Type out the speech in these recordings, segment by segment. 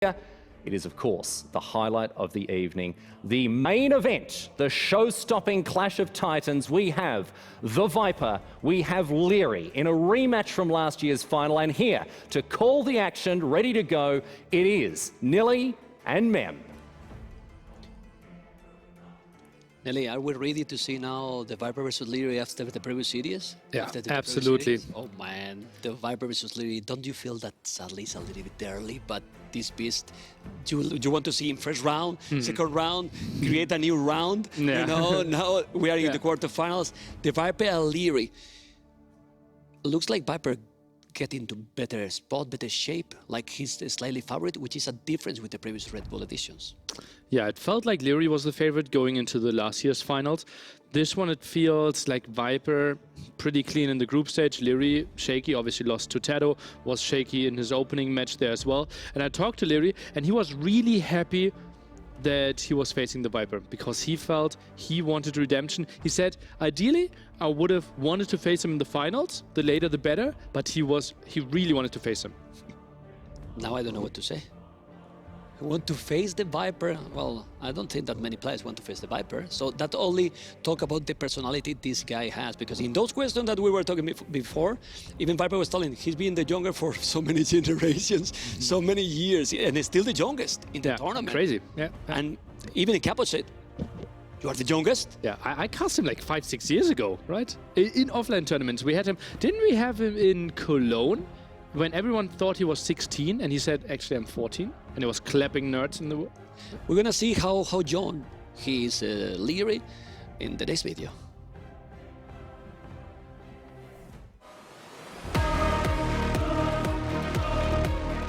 It is, of course, the highlight of the evening. The main event, the show-stopping clash of titans. We have TheViper, we have Lierrey in a rematch from last year's final. And here to call the action, ready to go, it is Nilly and Mem. Nelly, are we ready to see now TheViper versus Lierrey after the previous series? Yeah, absolutely. Oh man, TheViper versus Lierrey. Don't you feel that sadly it's a little bit early? But this beast, you want to see him first round, second round, create a new round. Yeah. You know, now we are in the quarterfinals. TheViper and Lierrey. Looks like Viper getting to better spot, better shape, like he's slightly favorite, which is a difference with the previous Red Bull editions. Yeah, it felt like Lierrey was the favorite going into the last year's finals. This one, it feels like Viper pretty clean in the group stage. Lierrey, shaky, obviously lost to Tato, was shaky in his opening match there as well. And I talked to Lierrey, and he was really happy that he was facing TheViper because he felt he wanted redemption. He said, ideally, I would have wanted to face him in the finals. The later, the better. But he really wanted to face him. Now I don't know what to say. Want to face TheViper? Well, I don't think that many players want to face TheViper. So that only talk about the personality this guy has. Because in those questions that we were talking before, even Viper was telling he's been the younger for so many generations, so many years, and he's still the youngest in the tournament. Crazy. Yeah. And even in Capo said, you are the youngest? Yeah, I cast him like 5-6 years ago, right? In offline tournaments, we had him. Didn't we have him in Cologne? When everyone thought he was 16 and he said, actually, I'm 14. And he was clapping nerds in the world. We're going to see how young he is, Lierrey, in the next video.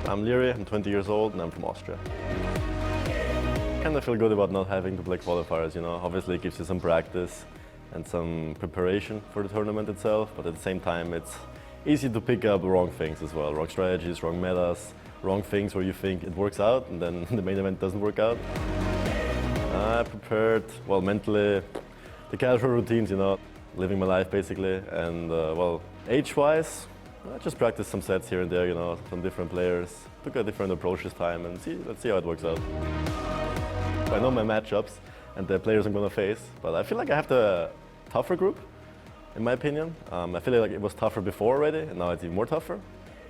I'm Lierrey, I'm 20 years old and I'm from Austria. I kind of feel good about not having to play qualifiers, you know. Obviously it gives you some practice and some preparation for the tournament itself, but at the same time it's easy to pick up wrong things as well, wrong strategies, wrong metas, wrong things where you think it works out and then the main event doesn't work out. I prepared, well, mentally, the casual routines, you know, living my life basically, and well, age-wise, I just practiced some sets here and there, you know, some different players, took a different approach this time and let's see how it works out. I know my matchups and the players I'm going to face, but I feel like I have the tougher group. In my opinion, I feel like it was tougher before already, and now it's even more tougher.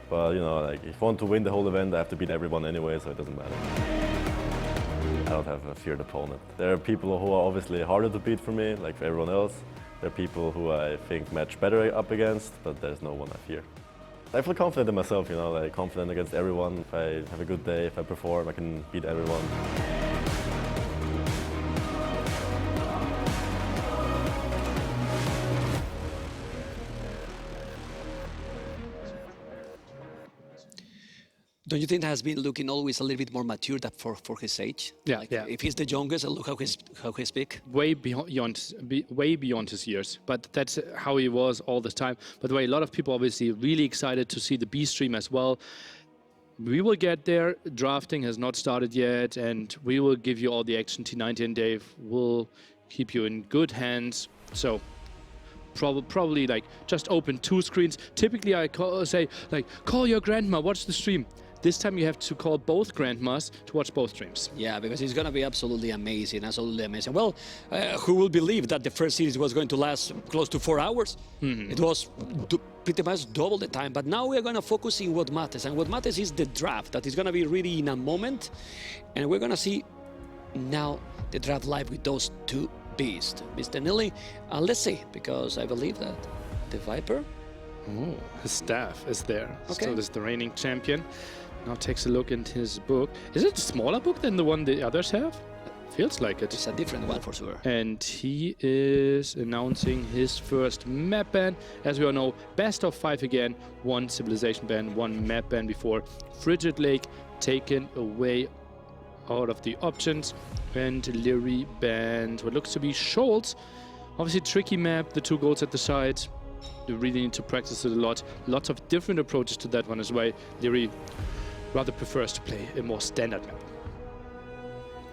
But you know, like if I want to win the whole event, I have to beat everyone anyway, so it doesn't matter. I don't have a feared opponent. There are people who are obviously harder to beat for me, like for everyone else. There are people who I think match better up against, but there's no one I fear. I feel confident in myself, you know, like confident against everyone. If I have a good day, if I perform, I can beat everyone. Don't you think that has been looking always a little bit more mature than for his age? Yeah, like yeah. If he's the youngest, look how he speaks. Way beyond his years, but that's how he was all the time. By the way, a lot of people obviously really excited to see the B stream as well. We will get there. Drafting has not started yet, and we will give you all the action. T90 and Dave will keep you in good hands. So probably like just open 2 screens. Typically I say like, call your grandma, watch the stream. This time you have to call both grandmas to watch both streams. Yeah, because it's going to be absolutely amazing, absolutely amazing. Well, who will believe that the first series was going to last close to 4 hours? It was pretty much double the time, but now we're going to focus on what matters. And what matters is the draft, that is going to be really in a moment. And we're going to see now the draft live with those 2 beasts. Mr. Nilly, let's see, because I believe that TheViper... Oh, his staff is there. Okay. Still is the reigning champion. Now takes a look into his book. Is it a smaller book than the one the others have? Feels like it. It's a different one for sure. And he is announcing his first map ban. As we all know, best of 5 again. 1 civilization ban, 1 map ban before. Frigid Lake taken away out of the options. And Lierrey banned what looks to be Shoals. Obviously tricky map, the 2 goals at the side. You really need to practice it a lot. Lots of different approaches to that one as well. Lierrey rather prefers to play a more standard map.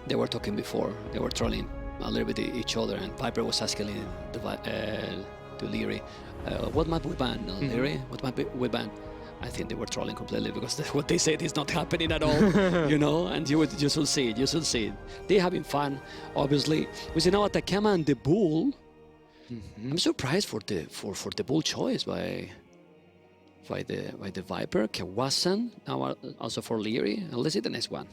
They were talking before, they were trolling a little bit each other, and Viper was asking to Lierrey, what map we ban, Lierrey? What map we ban? I think they were trolling completely because what they said is not happening at all, you know. And you should see it. You should see it. They're having fun, obviously. We see now Atacama and the Bull. I'm surprised for the Bull choice by the Viper. Kawasan now also for Lierrey. And let's see the next one.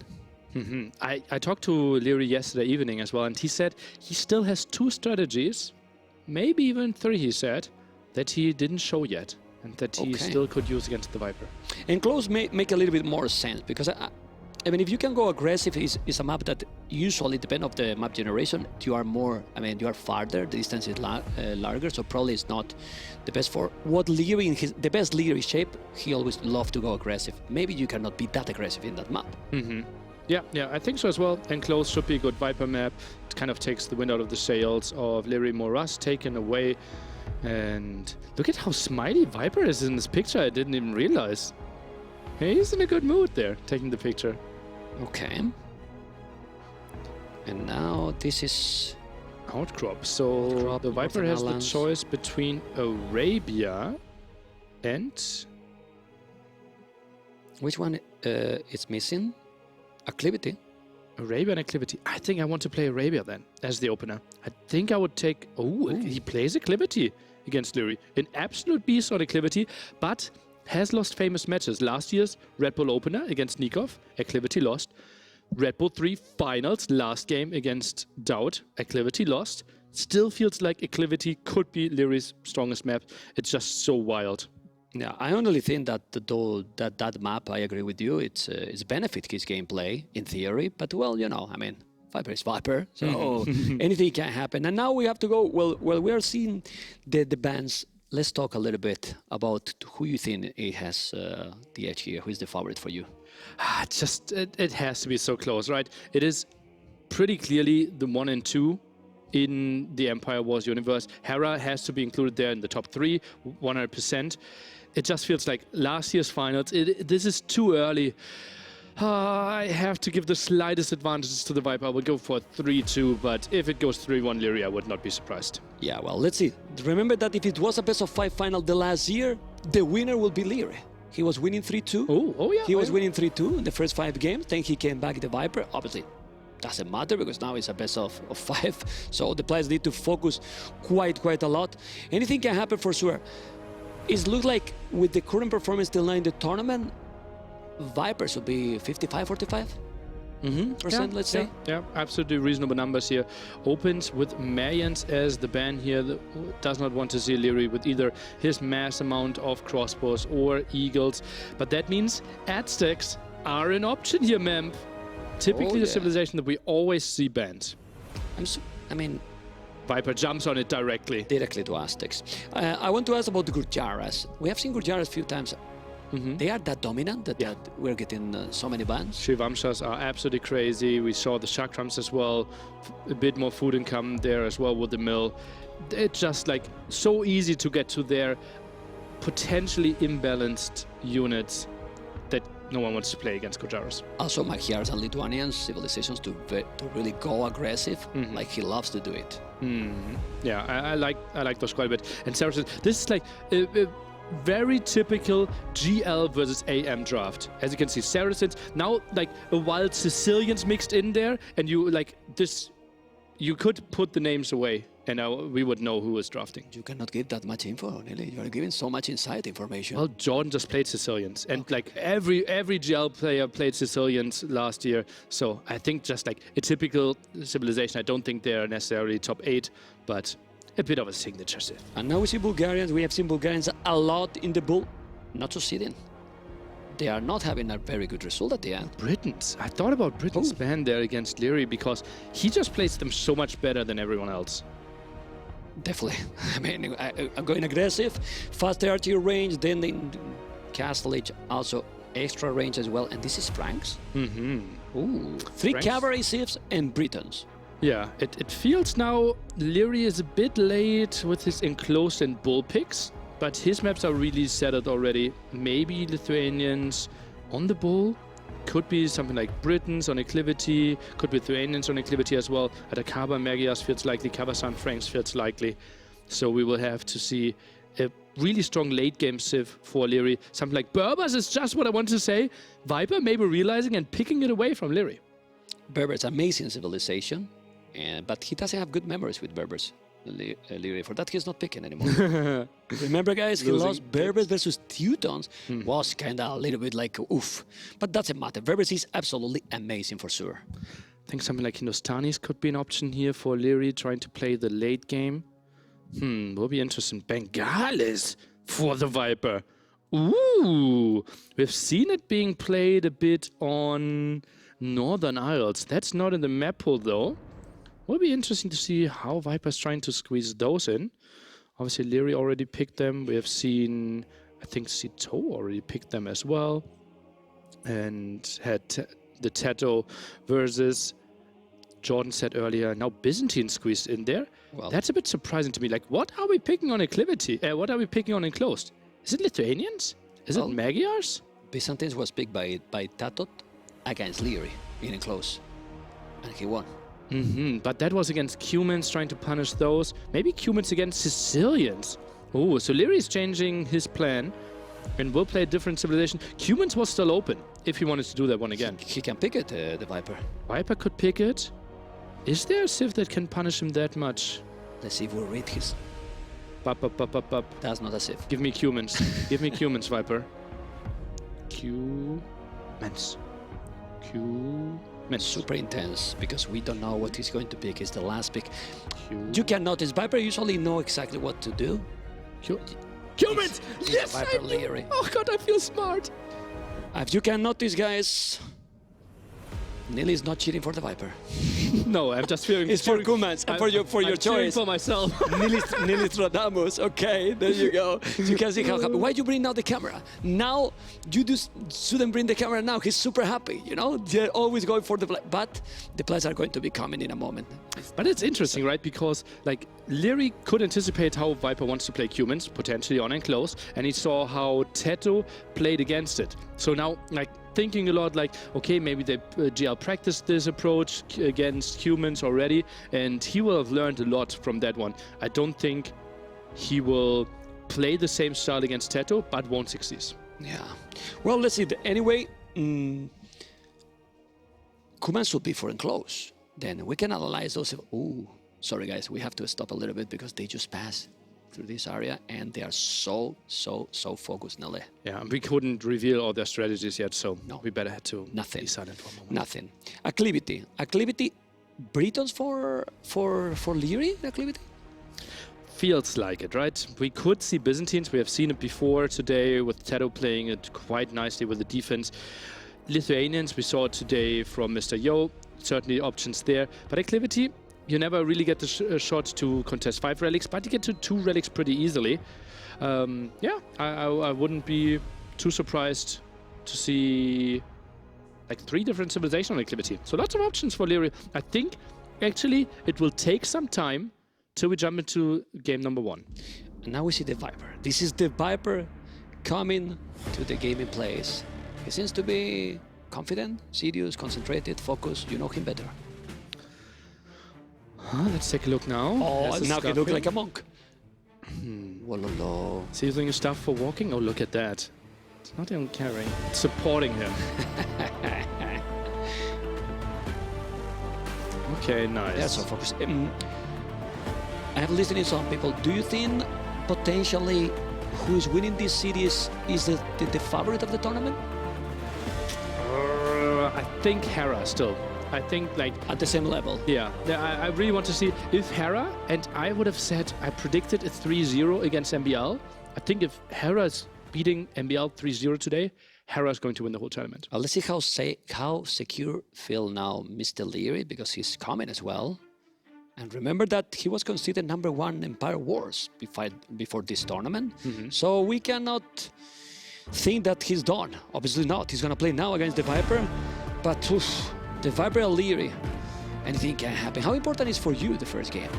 I talked to Lierrey yesterday evening as well, and he said he still has 2 strategies, maybe even 3. He said that he didn't show yet. And that he still could use against the Viper. And close make a little bit more sense because I mean, if you can go aggressive, is a map that usually, depending on the map generation, you are more. I mean, you are farther. The distance is larger, so probably it's not the best for what Lierrey in the best Lierrey shape. He always loved to go aggressive. Maybe you cannot be that aggressive in that map. Yeah, I think so as well. And close should be a good Viper map. It kind of takes the wind out of the sails of Lierrey. More rust taken away. And look at how smiley Viper is in this picture. I didn't even realize. He's in a good mood there, taking the picture. Okay. And now this is Outcrop. So the Viper has the choice between Arabia and... Which one is missing? Acclivity. Arabia and Acclivity. I think I want to play Arabia then, as the opener. I think I would take... Oh, he plays Acclivity against Lierrey. An absolute beast on Acclivity, but has lost famous matches. Last year's Red Bull opener against Nikov, Acclivity lost. Red Bull 3 finals, last game against Doubt, Acclivity lost. Still feels like Acclivity could be Lierrey's strongest map. It's just so wild. Yeah, I only think that that map, I agree with you, it's benefit his gameplay in theory, but well, you know, I mean, Viper is Viper, so anything can happen. And now we have to go, well we are seeing the bans. Let's talk a little bit about who you think it has the edge here. Who is the favorite for you? It has to be so close, right? It is pretty clearly the 1 and 2 in the Empire Wars universe. Hera has to be included there in the top 3, 100%. It just feels like last year's finals. This is too early. I have to give the slightest advantages to the Viper. I would go for 3-2, but if it goes 3-1 Lierrey, I would not be surprised. Yeah, well, let's see. Remember that if it was a best of 5 final the last year, the winner will be Lierrey. He was winning 3-2. Oh yeah. He was winning 3-2 in the first 5 games. Then he came back the Viper. Obviously, doesn't matter because now it's a best of 5. So the players need to focus quite a lot. Anything can happen for sure. It looks like with the current performance till now in the tournament, Vipers will be 55-45%, let's say. Yeah, absolutely reasonable numbers here. Opens with Mayans as the ban here. Does not want to see Lierrey with either his mass amount of crossbows or eagles. But that means Aztecs are an option here, ma'am. Typically the civilization that we always see banned. I mean, Viper jumps on it directly to Aztecs. I want to ask about the Gurjaras. We have seen Gurjaras a few times. They are that dominant that we're getting so many bans. Shivamshas are absolutely crazy. We saw the Chakrams as well. A bit more food income there as well with the mill. It's just like so easy to get to their potentially imbalanced units that no one wants to play against Gurjaras. Also, Magyars and Lithuanians civilizations to really go aggressive, like he loves to do it. Yeah, I like those quite a bit. And Saracens, this is like a very typical GL versus AM draft. As you can see, Saracens now like a wild Sicilians mixed in there, and you like this. You could put the names away, and we would know who was drafting. You cannot give that much info, Nelly. You are giving so much inside information. Well, Jordan just played Sicilians, and like every GL player played Sicilians last year. So I think just like a typical civilization. I don't think they're necessarily top 8, but a bit of a signature set. And now we see Bulgarians. We have seen Bulgarians a lot in the Bull, not succeeding. They are not having a very good result at the end. Britons. I thought about Britain's ban there against Lierrey because he just plays them so much better than everyone else. Definitely. I mean, I'm going aggressive, faster artillery range, then in Castle Age also extra range as well. And this is Franks. Ooh, 3 Franks. cavalry civs and Britons. Yeah, it feels now Lierrey is a bit late with his enclosed and bull picks, but his maps are really settled already. Maybe Lithuanians on the bull, could be something like Britons on Acclivity, could be Lithuanians on Acclivity as well. Atacama Magyars feels likely, Kabasan Franks feels likely. So we will have to see a really strong late game civ for Lierrey. Something like Berbers is just what I want to say. Viper maybe realizing and picking it away from Lierrey. Berber's amazing civilization, but he doesn't have good memories with Berbers. Lierrey. For that, he's not picking anymore. Remember, guys, he lost Berbers versus Teutons. Was kind of a little bit like, oof. But doesn't matter. Berbers is absolutely amazing for sure. I think something like Hindustanis could be an option here for Lierrey, trying to play the late game. Will be interesting. Bengalis for the Viper. Ooh, we've seen it being played a bit on Northern Isles. That's not in the map pool, though. Will be interesting to see how Viper's trying to squeeze those in. Obviously, Lierrey already picked them. We have seen, I think, Cito already picked them as well. And had the Tato versus, Jordan said earlier, now Byzantine squeezed in there. Well, that's a bit surprising to me. Like, what are we picking on Acclivity? What are we picking on Enclosed? Is it Lithuanians? Is it Magyars? Byzantines was picked by Tatot against Lierrey in Enclosed. And he won. But that was against Cumans, trying to punish those. Maybe Cumans against Sicilians. Oh, so Lierrey's changing his plan and will play a different civilization. Cumans was still open if he wanted to do that one again. He can pick it, the Viper. Viper could pick it. Is there a civ that can punish him that much? Let's see if we'll read his. Bup. That's not a civ. Give me Cumans. Give me Cumans, Viper. Cumans. Super intense, because we don't know what he's going to pick. It's the last pick. You can notice Viper usually know exactly what to do. Cumans! Yes! Viper Lierrey. Oh god, I feel smart. As you can notice, guys, Neil is not cheating for the Viper. No, I'm just feeling. It's for Cumans and for your choice. For myself. Neil Stradamus. Okay, there you go. You can see how happy. Why you bring out the camera? Now you shouldn't bring the camera now. He's super happy. You know, they're always going for the play, but the plays are going to be coming in a moment. But it's interesting, right? Because like Lierrey could anticipate how Viper wants to play Cumans, potentially on and close, and he saw how Teto played against it. So now, like, thinking a lot like, okay, maybe they GL practiced this approach against humans already, and he will have learned a lot from that one. I don't think he will play the same style against Teto, but won't succeed. Yeah. Well, let's see. Anyway, Cumans should be for enclose. Then we can analyze those. Ooh, sorry guys, we have to stop a little bit because they just passed through this area and they are so focused, Nele. Yeah, and we couldn't reveal all their strategies yet, so no, we better had to be silent for a moment. Nothing. Acclivity. Britons for Lierrey, Acclivity? Feels like it, right? We could see Byzantines. We have seen it before today with Teto playing it quite nicely with the defense. Lithuanians, we saw it today from Mr. Yo. Certainly options there. But Acclivity, you never really get the shot to contest 5 relics, but you get to 2 relics pretty easily. Yeah, I wouldn't be too surprised to see like 3 different civilizational Acclivity. So lots of options for Lierrey. I think actually it will take some time till we jump into game number 1. And now we see the Viper. This is the Viper coming to the gaming place. He seems to be confident, serious, concentrated, focused. You know him better. Let's take a look now. Oh, now he looks like a monk. Wololo. Is he using his stuff for walking? Oh, look at that. It's not even carrying, it's supporting him. Okay, nice. Yeah, so focused. I have listened to some people. Do you think potentially who is winning this series is the favorite of the tournament? I think Hera still. I think like at the same level. Yeah, I really want to see if Hera, and I would have said I predicted a 3-0 against MBL. I think if Hera is beating MBL 3-0 today, Hera is going to win the whole tournament. Let's see how secure feel now Mr. Lierrey, because he's coming as well. And remember that he was considered #1 Empire Wars before this tournament. So we cannot think that he's done. Obviously not. He's going to play now against the Viper. But oof, the Viper and Lierrey, anything can happen. How important is for you the first game?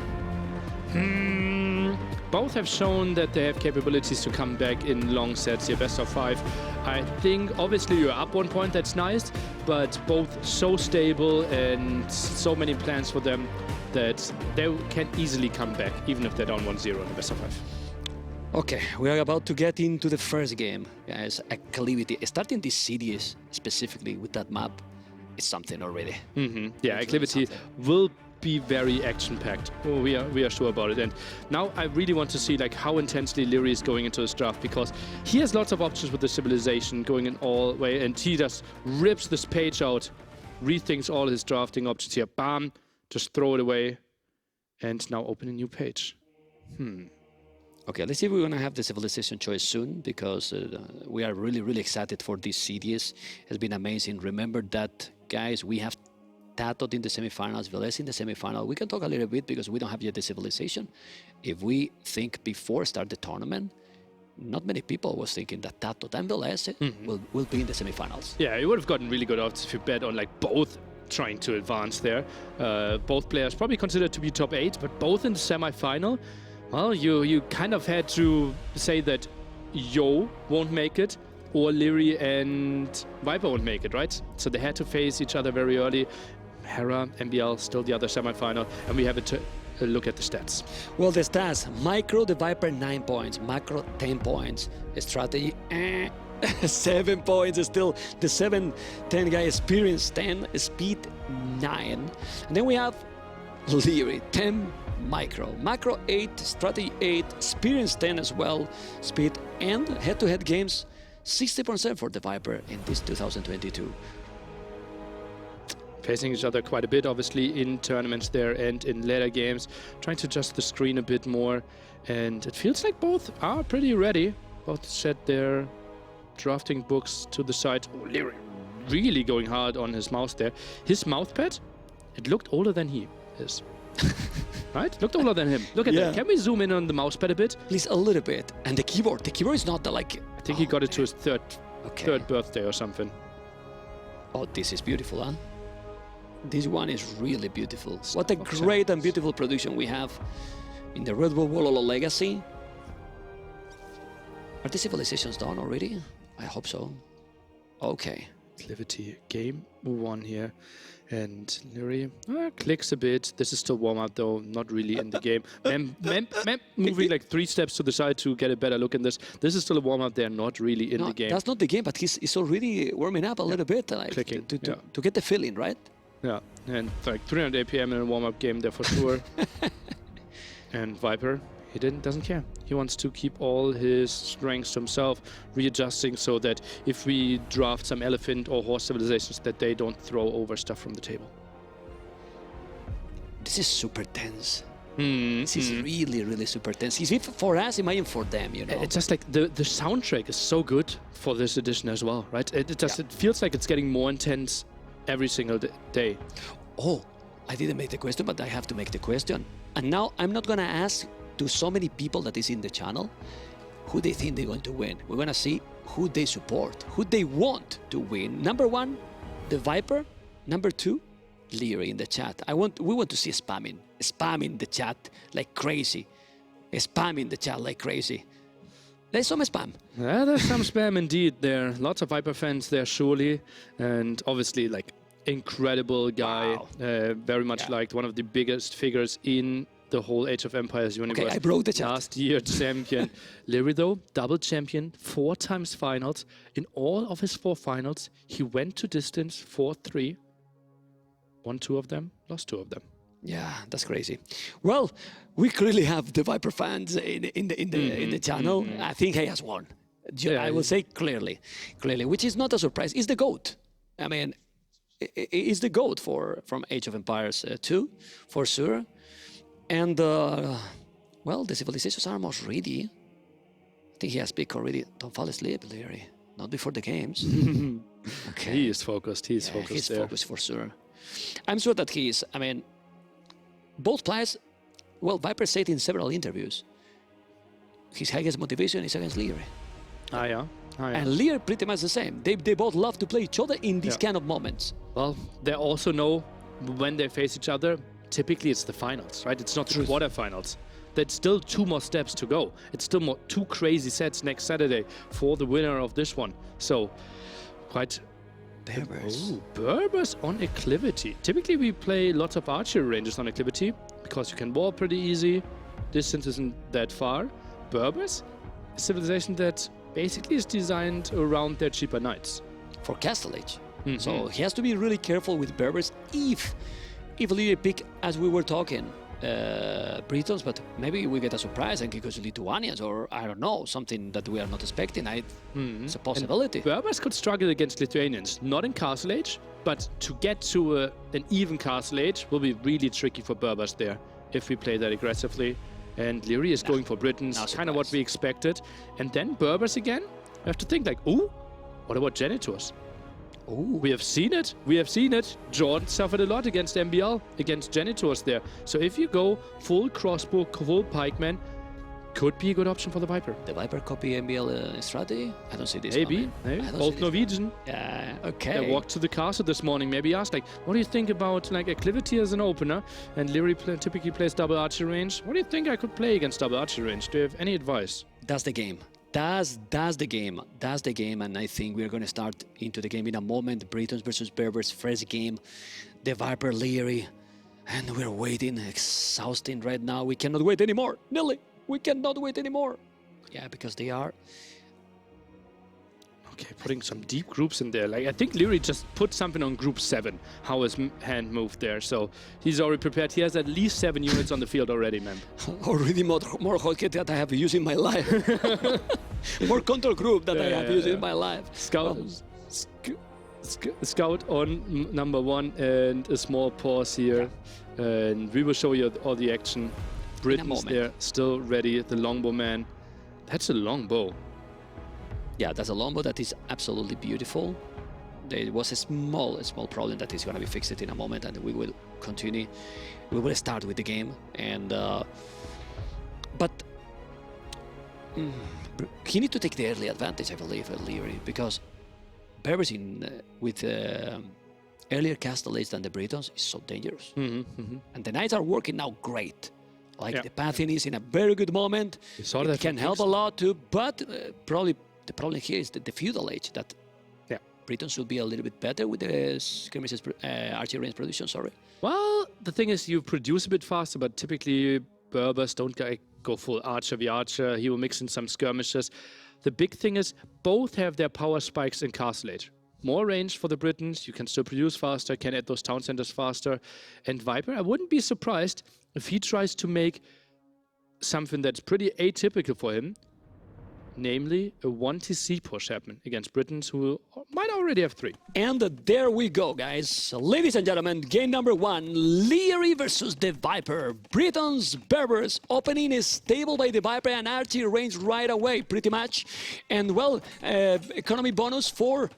Both have shown that they have capabilities to come back in long sets, your best of 5. I think obviously you're up 1 point, that's nice, but both so stable and so many plans for them that they can easily come back, even if they're down 1-0 in the best of 5. Okay, we are about to get into the first game, guys. Acclivity. Starting this series specifically with that map is something already. Yeah, Acclivity will be very action-packed. Oh, we are sure about it. And now I really want to see like how intensely Lierrey is going into this draft, because he has lots of options with the civilization going in all way, and he just rips this page out, rethinks all his drafting options here. Bam, just throw it away, and now open a new page. Okay, let's see if we're going to have the civilization choice soon, because we are really, really excited for this series. It's been amazing. Remember that, guys, we have Tato in the semifinals, Velez in the semifinal. We can talk a little bit because we don't have yet the civilization. If we think before start the tournament, not many people was thinking that Tato and Velez will be in the semifinals. Yeah, you would have gotten really good odds if you bet on like both trying to advance there. Both players probably considered to be top 8, but both in the semifinal. Well, you kind of had to say that Yo won't make it, or Lierrey and Viper won't make it, right? So they had to face each other very early. Hera, MBL, still the other semifinal, and we have a look at the stats. Well, the stats: Micro, the Viper 9 points, Macro 10 points, Strategy 7 points. Still the 7-10 guy, Experience 10, Speed 9, and then we have Lierrey 10. Macro 8, Strategy 8, Experience 10 as well, Speed, and head-to-head games 60% for the Viper in this 2022. Facing each other quite a bit, obviously, in tournaments there and in later games, trying to adjust the screen a bit more, and it feels like both are pretty ready. Both set their drafting books to the side. Oh, Lierrey really going hard on his mouse there. His mousepad, it looked older than he is. Right? Looked older than him. Look at that. Can we zoom in on the mousepad a bit? Please, a little bit. And the keyboard is not the like... I think he got it to his third birthday or something. Oh, this is beautiful, huh? This one is really beautiful. What a great and beautiful production we have in the Red Bull Wololo Legacy. Are the civilizations done already? I hope so. Okay. Acclivity game 1 here. And Lierrey clicks a bit. This is still warm up though, not really in the game. Moving like 3 steps to the side to get a better look in this. This is still a warm up there, not really in the game. That's not the game, but he's already warming up a little bit, like clicking to get the feeling, right? Yeah, and like 300 APM in a warm up game there for sure. And Viper, he doesn't care. He wants to keep all his strengths to himself, readjusting so that if we draft some elephant or horse civilizations, that they don't throw over stuff from the table. This is super tense. This is really, really super tense. If for us, imagine for them, you know. It's just like the soundtrack is so good for this edition as well, right? It feels like it's getting more intense every single day. Oh, I didn't make the question, but I have to make the question. And now I'm not gonna ask to so many people that is in the channel who they think they're going to win. We're gonna see who they support, who they want to win. Number 1, the Viper. Number 2, Lierrey in the chat. We want to see spamming the chat like crazy. Spamming the chat like crazy. There's some spam. Yeah, there's some spam indeed there. Lots of Viper fans there surely, and obviously like incredible guy. Wow. Very much liked, one of the biggest figures in the whole Age of Empires universe. Okay, I broke the chat. Last year champion. Lierrey though, double champion, 4 times finals. In all of his 4 finals, he went to distance 4-3. Won 2 of them, lost 2 of them. Yeah, that's crazy. Well, we clearly have the Viper fans in the channel. I think he has won. I will say clearly, which is not a surprise. He's the GOAT. I mean, he's the GOAT from Age of Empires 2, for sure. And, well, the civilizations are almost ready. I think he has picked already. Don't fall asleep, Lierrey. Not before the games. Okay. He is focused. He's focused. He's there. focused for sure. I'm sure that he is. I mean, both players, well, Viper said in several interviews, his highest motivation is against Lierrey. And Lierrey pretty much the same. They both love to play each other in these kind of moments. Well, they also know when they face each other, typically it's the finals, right? It's not the quarterfinals. There's still 2 more steps to go. It's still 2 crazy sets next Saturday for the winner of this one. So, quite... Berbers. Oh, Berbers on Acclivity. Typically we play lots of archery ranges on Acclivity because you can wall pretty easy. Distance isn't that far. Berbers civilization that basically is designed around their cheaper knights. For Castle Age. So he has to be really careful with Berbers if Lierrey pick, as we were talking, Britons, but maybe we get a surprise and he goes to Lithuanians, or I don't know, something that we are not expecting. It's a possibility. Berbers could struggle against Lithuanians, not in Castle Age, but to get to an even Castle Age will be really tricky for Berbers there if we play that aggressively. And Lierrey is going for Britons, kind of what we expected. And then Berbers again, we have to think like, ooh, what about Janitors? Ooh. We have seen it. We have seen it. Jordan suffered a lot against MBL, against Janitors there. So if you go full crossbow, full pikeman, could be a good option for the Viper. The Viper copy MBL strategy? I don't see this Maybe. coming. I don't Old see this Norwegian. Yeah, okay. They walked to the castle this morning. Maybe asked, like, what do you think about like Acclivity as an opener? And Lierrey typically plays double archery range. What do you think I could play against double archery range? Do you have any advice? That's the game. That's the game. That's the game, and I think we're going to start into the game in a moment. Britons versus Berbers, first game. The Viper, Lierrey, and we're waiting, exhausting right now. We cannot wait anymore. Nelly, we cannot wait anymore. Yeah, because they are... Okay, putting some deep groups in there. Like I think Lierrey just put something on group 7, how his hand moved there. So he's already prepared. He has at least 7 units on the field already, man. Already more hotkey that I have used in my life. More control group that I have used in my life. Scout on number 1 and a small pause here. And we will show you all the action. Britain's there, still ready. The longbow man. That's a longbow. Yeah, that's a longbow that is absolutely beautiful. There was a small problem that is going to be fixed in a moment, and we will continue. We will start with the game, and but he needs to take the early advantage, I believe, Lierrey, because Berbers with earlier Castle Age than the Britons is so dangerous, and the Knights are working now great. Like the Pantheon is in a very good moment. It can help a lot too, but probably. The problem here is that the feudal age, that Britons should be a little bit better with the skirmishes, archery range production, sorry. Well, the thing is you produce a bit faster, but typically Berbers don't go full archer v archer. He will mix in some skirmishes. The big thing is both have their power spikes in Castle Age. More range for the Britons, you can still produce faster, can add those town centers faster. And Viper, I wouldn't be surprised if he tries to make something that's pretty atypical for him, namely a 1TC push happen against Britons who might already have 3. And there we go, guys. Ladies and gentlemen, game number 1, Lierrey versus the Viper. Britons, Berbers, opening is stable by the Viper and archery range right away, pretty much. And well, economy bonus for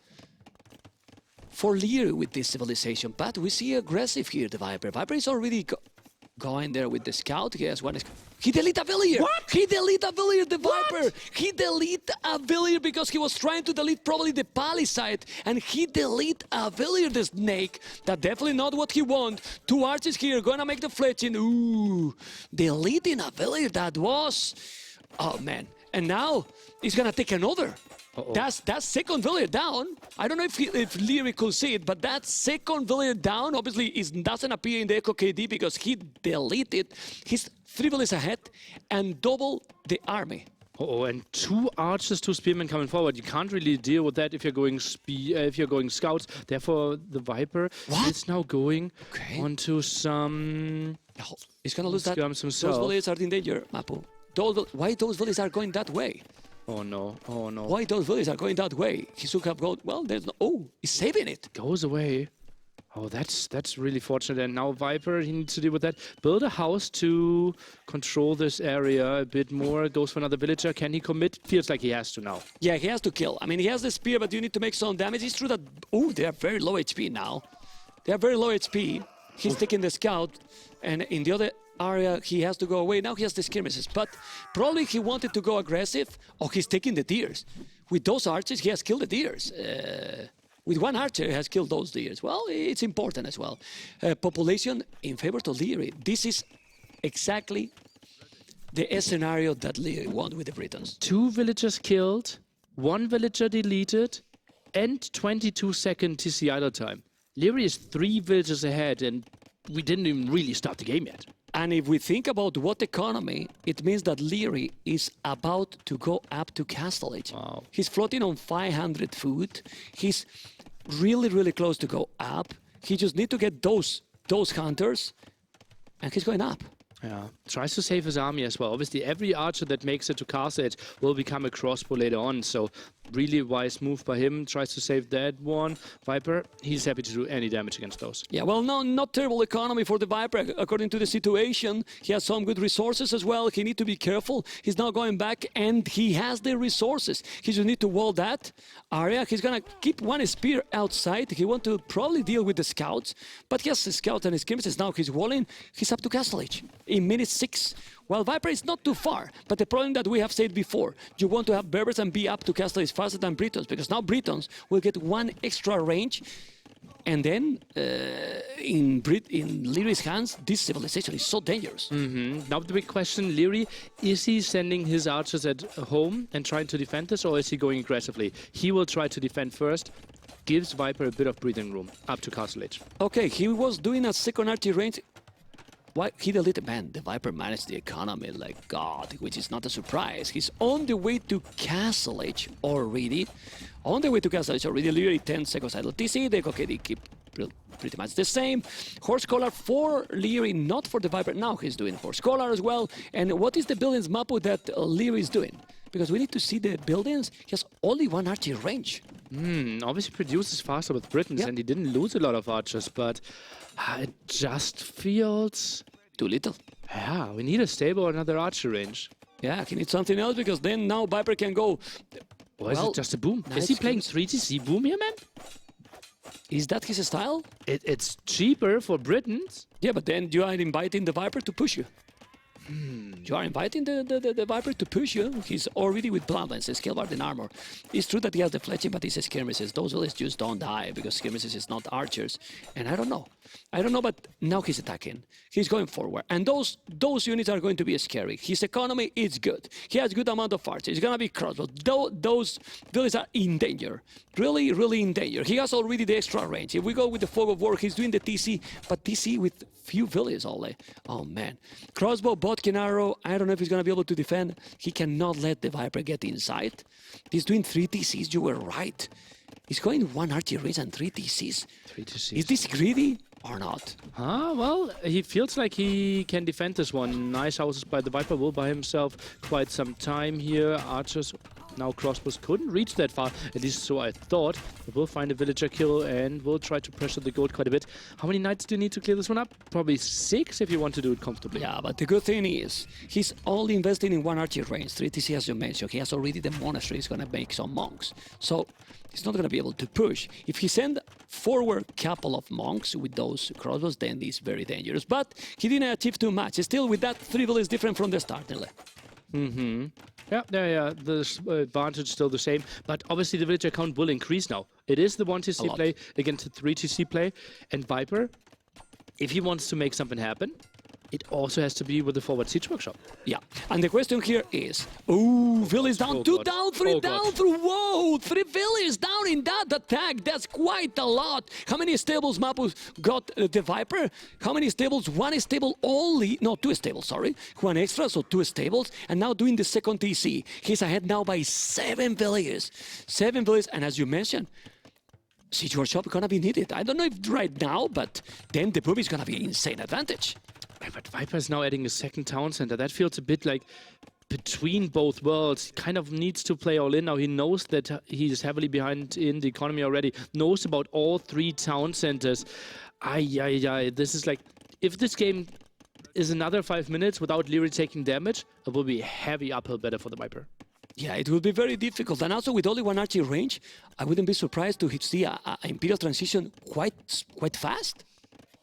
Lierrey with this civilization. But we see aggressive here, the Viper. Viper is already going there with the scout. He has one. He deleted a villager. What? He deleted a villager, the Viper. What? He deleted a villager because he was trying to delete probably the palisade, and he deleted a villager, the snake. That's definitely not what he wants. 2 archers here, gonna make the fletching. Ooh, deleting a villager. That was, oh man. And now he's gonna take another. That's second villager down. I don't know if Lierrey could see it, but that second villager down obviously doesn't appear in the Echo KD because he deleted his 3 villagers ahead and double the army. And 2 archers, 2 spearmen coming forward. You can't really deal with that if you're going scouts. Therefore, the Viper is now going onto some. Oh, he's gonna lose that. Those villagers are in danger, Mapu. Why those villagers are going that way? Oh no, oh no. Why those villagers are going that way? He should have gone, well, there's no, oh, he's saving it. Goes away. Oh, that's really fortunate. And now Viper, he needs to deal with that. Build a house to control this area a bit more. Goes for another villager. Can he commit? Feels like he has to now. Yeah, he has to kill. I mean, he has the spear, but you need to make some damage. It's true that, oh, they are very low HP now. They are very low HP. He's taking the scout, and in the other area, he has to go away. Now he has the skirmishes, but probably he wanted to go aggressive. Oh, he's taking the deers. With those archers, he has killed the deers. With 1 archer, he has killed those deers. Well, it's important as well. Population in favor to Lierrey. This is exactly the scenario that Lierrey won with the Britons. 2 villagers killed, 1 villager deleted, and 22-second TC idle time. Lierrey is 3 villagers ahead, and we didn't even really start the game yet. And if we think about what economy, it means that Lierrey is about to go up to Castle Age. Wow. He's floating on 500 foot. He's really, really close to go up. He just need to get those hunters, and he's going up. Yeah, tries to save his army as well. Obviously, every archer that makes it to Castle Edge will become a crossbow later on. So, really wise move by him. Tries to save that one. Viper, he's happy to do any damage against those. Yeah, well, no, not terrible economy for the Viper. According to the situation, he has some good resources as well. He needs to be careful. He's now going back, and he has the resources. He just need to wall that area. He's gonna keep one spear outside. He want to probably deal with the scouts, but he has the scouts and his skirmishes. Now he's walling. He's up to Castle Age in minute 6. Well, Viper is not too far, but the problem that we have said before, you want to have Berbers and be up to Castle Age faster than Britons, because now Britons will get one extra range, and then in Lierrey's hands, this civilization is so dangerous. Now the big question, Lierrey, is he sending his archers at home and trying to defend this, or is he going aggressively? He will try to defend first, gives Viper a bit of breathing room up to Castle Age. Okay, he was doing a second archery range. Why he deleted? Man, the Viper managed the economy like God, which is not a surprise. He's on the way to Castle Age already. On the way to Castle Age already. Literally 10 seconds idle TC. They keep pretty much the same. Horse Collar for Lierrey, not for the Viper. Now he's doing Horse Collar as well. And what is the buildings map that Lierrey is doing? Because we need to see the buildings. He has only one archery range. Obviously produces faster with Britons, and he didn't lose a lot of archers, but it just feels too little. Yeah, we need a stable or another archer range. Yeah, he needs something else, because then now Viper can go. Or is it just a boom? Is he playing 3TC boom here, man? Is that his style? It's cheaper for Britons. Yeah, but then you are inviting the Viper to push you. You are inviting the Viper to push you. He's already with Bloodlines, Scalebard and armor. It's true that he has the fletching, but he's skirmishes. Those villages just don't die, because skirmishes is not archers. And I don't know, but now he's attacking. He's going forward. And those units are going to be scary. His economy is good. He has good amount of archers. It's going to be crossbows. Those villages are in danger. Really, really in danger. He has already the extra range. If we go with the Fog of War, he's doing the TC, but TC with few villages only. Oh, man. Crossbow, Bodkin arrow. I don't know if he's going to be able to defend. He cannot let the Viper get inside. He's doing 3 TCs. You were right. He's going 1 archery range and 3 TCs. 3 TCs. Is this greedy or not? Well, he feels like he can defend this one. Nice houses by the Viper, will buy himself quite some time here. Archers, now crossbows couldn't reach that far, at least so I thought. But we'll find a villager kill and we'll try to pressure the gold quite a bit. How many knights do you need to clear this one up? Probably 6 if you want to do it comfortably. Yeah, but the good thing is, he's only investing in 1 archery range, 3 TC as you mentioned. He has already the monastery, he's going to make some monks. So he's not going to be able to push. If he send forward a couple of monks with those crossbows, then he's very dangerous. But he didn't achieve too much. Still, with that, 3 villages different from the start. Yeah, the advantage still the same, but obviously the villager count will increase now. It is the 1 TC play against the 3 TC play, and Viper, if he wants to make something happen, it also has to be with the forward siege workshop. Yeah, and the question here is, village down, 2 down, 3 down, whoa, 3 villages down in that attack. That's quite a lot. How many stables Mapus got the Viper? How many stables? 1 stable only, no, 2 stables, sorry. 1 extra, so 2 stables, and now doing the second TC. He's ahead now by 7 villages. 7 villages, and as you mentioned, siege workshop is gonna be needed. I don't know if right now, but then the boom is gonna be an insane advantage. But Viper is now adding a second town center. That feels a bit like between both worlds. He kind of needs to play all in now. He knows that he's heavily behind in the economy already. Knows about all 3 town centers. This is like, if this game is another 5 minutes without Lierrey taking damage, it will be a heavy uphill battle for the Viper. Yeah, it will be very difficult. And also with only 1 archery range, I wouldn't be surprised to see a Imperial transition quite fast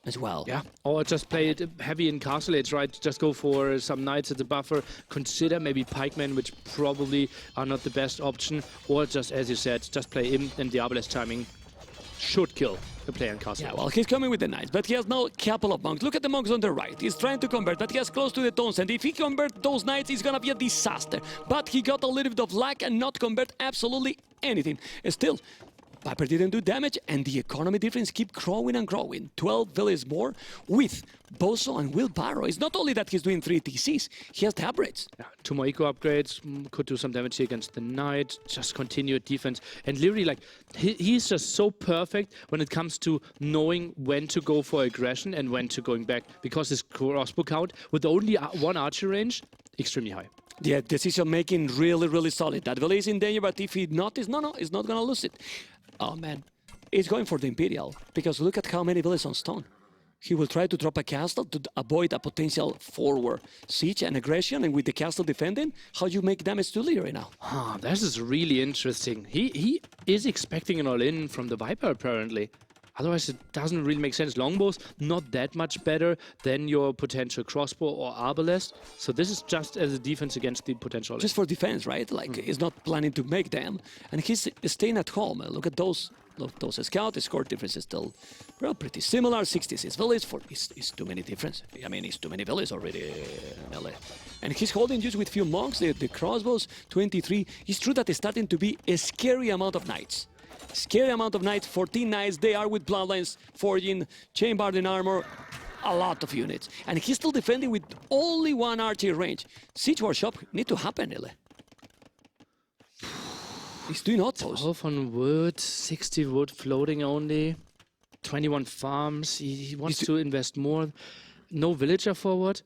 as well. Yeah, or just play it heavy in Castle Age, right? Just go for some knights at the buffer. Consider maybe pikemen, which probably are not the best option. Or just, as you said, just play him and Diablo's timing should kill the player in Castle Age. Yeah, well, he's coming with the knights, but he has now a couple of monks. Look at the monks on the right. He's trying to convert, but he has close to the tones, and if he converts those knights, it's gonna be a disaster. But he got a little bit of luck and not convert absolutely anything. Still, Viper didn't do damage, and the economy difference keep growing and growing. 12 villages more with Bozo and Wheelbarrow. It's not only that he's doing 3 TCs, he has the upgrades. Yeah, 2 more eco upgrades, could do some damage here against the Knight, just continued defense. And Lierrey, like, he's just so perfect when it comes to knowing when to go for aggression and when to going back, because his crossbow count, with only 1 archer range, extremely high. Yeah, decision making really, really solid. That village is in danger, but if he notices, no, he's not gonna lose it. Oh man, he's going for the Imperial, because look at how many villages on stone. He will try to drop a castle to avoid a potential forward siege and aggression, and with the castle defending, how you make damage to Lierrey now? Ah, this is really interesting. He is expecting an all-in from the Viper, apparently. Otherwise, it doesn't really make sense. Longbows, not that much better than your potential crossbow or arbalest. So this is just as a defense against the potential. Just for defense, right? Like, he's not planning to make them. And he's staying at home. Look at those scouts. The score difference is still, well, pretty similar. 66 villages. It's too many difference. I mean, it's too many villages already, LA. And he's holding just with few monks. The crossbows, 23. It's true that it's starting to be a scary amount of knights. Scary amount of knights, 14 knights. They are with bloodlines, forging, chain-barding armor, a lot of units. And he's still defending with only 1 archer range. Siege workshop need to happen, Ele. He's doing outposts. 12 on wood, 60 wood floating only, 21 farms. He wants to invest more. No villager forward.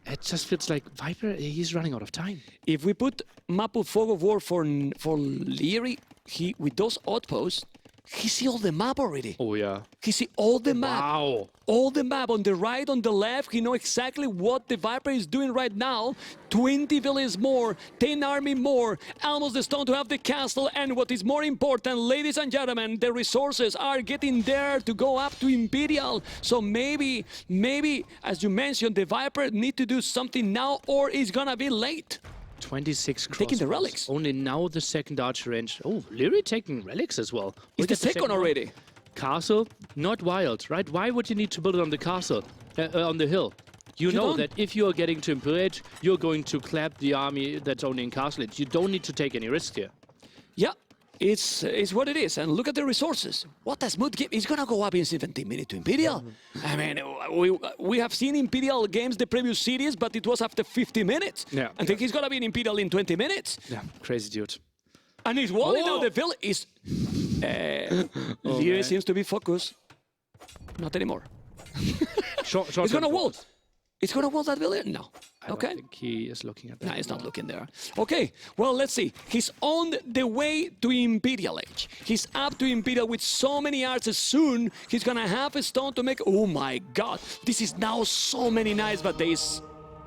It just feels like Viper, he's running out of time. If we put map of fog of war for Lierrey, he with those outposts, he see all the map already. Oh yeah. He see all the map. Wow. All the map on the right, on the left. He know exactly what the Viper is doing right now. 20 villages more, 10 army more, almost the stone to have the castle. And what is more important, ladies and gentlemen, the resources are getting there to go up to Imperial. So maybe, as you mentioned, the Viper need to do something now, or it's gonna be late. 26 crossbows. Taking the relics. Only now the 2nd archer range. Oh, Lierrey taking relics as well. It's the second already. Castle, not wild, right? Why would you need to build it on the castle, on the hill? You know that if you are getting to Imperial Age, you're going to clap the army that's only in Castle Age. You don't need to take any risk here. Yeah, it's what it is. And look at the resources. What a smooth game. It's going to go up in 17 minutes to Imperial. I mean, we have seen Imperial games the previous series, but it was after 50 minutes. Yeah. I think he's going to be in Imperial in 20 minutes. Yeah, crazy dude. And he's walling out the village. Lierrey seems to be focused. Not anymore. Short He's going to wall. It's going to wall that village? No. I don't think he is looking at that. No, he's not looking there. Okay, well, let's see. He's on the way to Imperial Age. He's up to Imperial with so many archers. Soon, he's going to have a stone to make... Oh, my God. This is now so many knights, but there's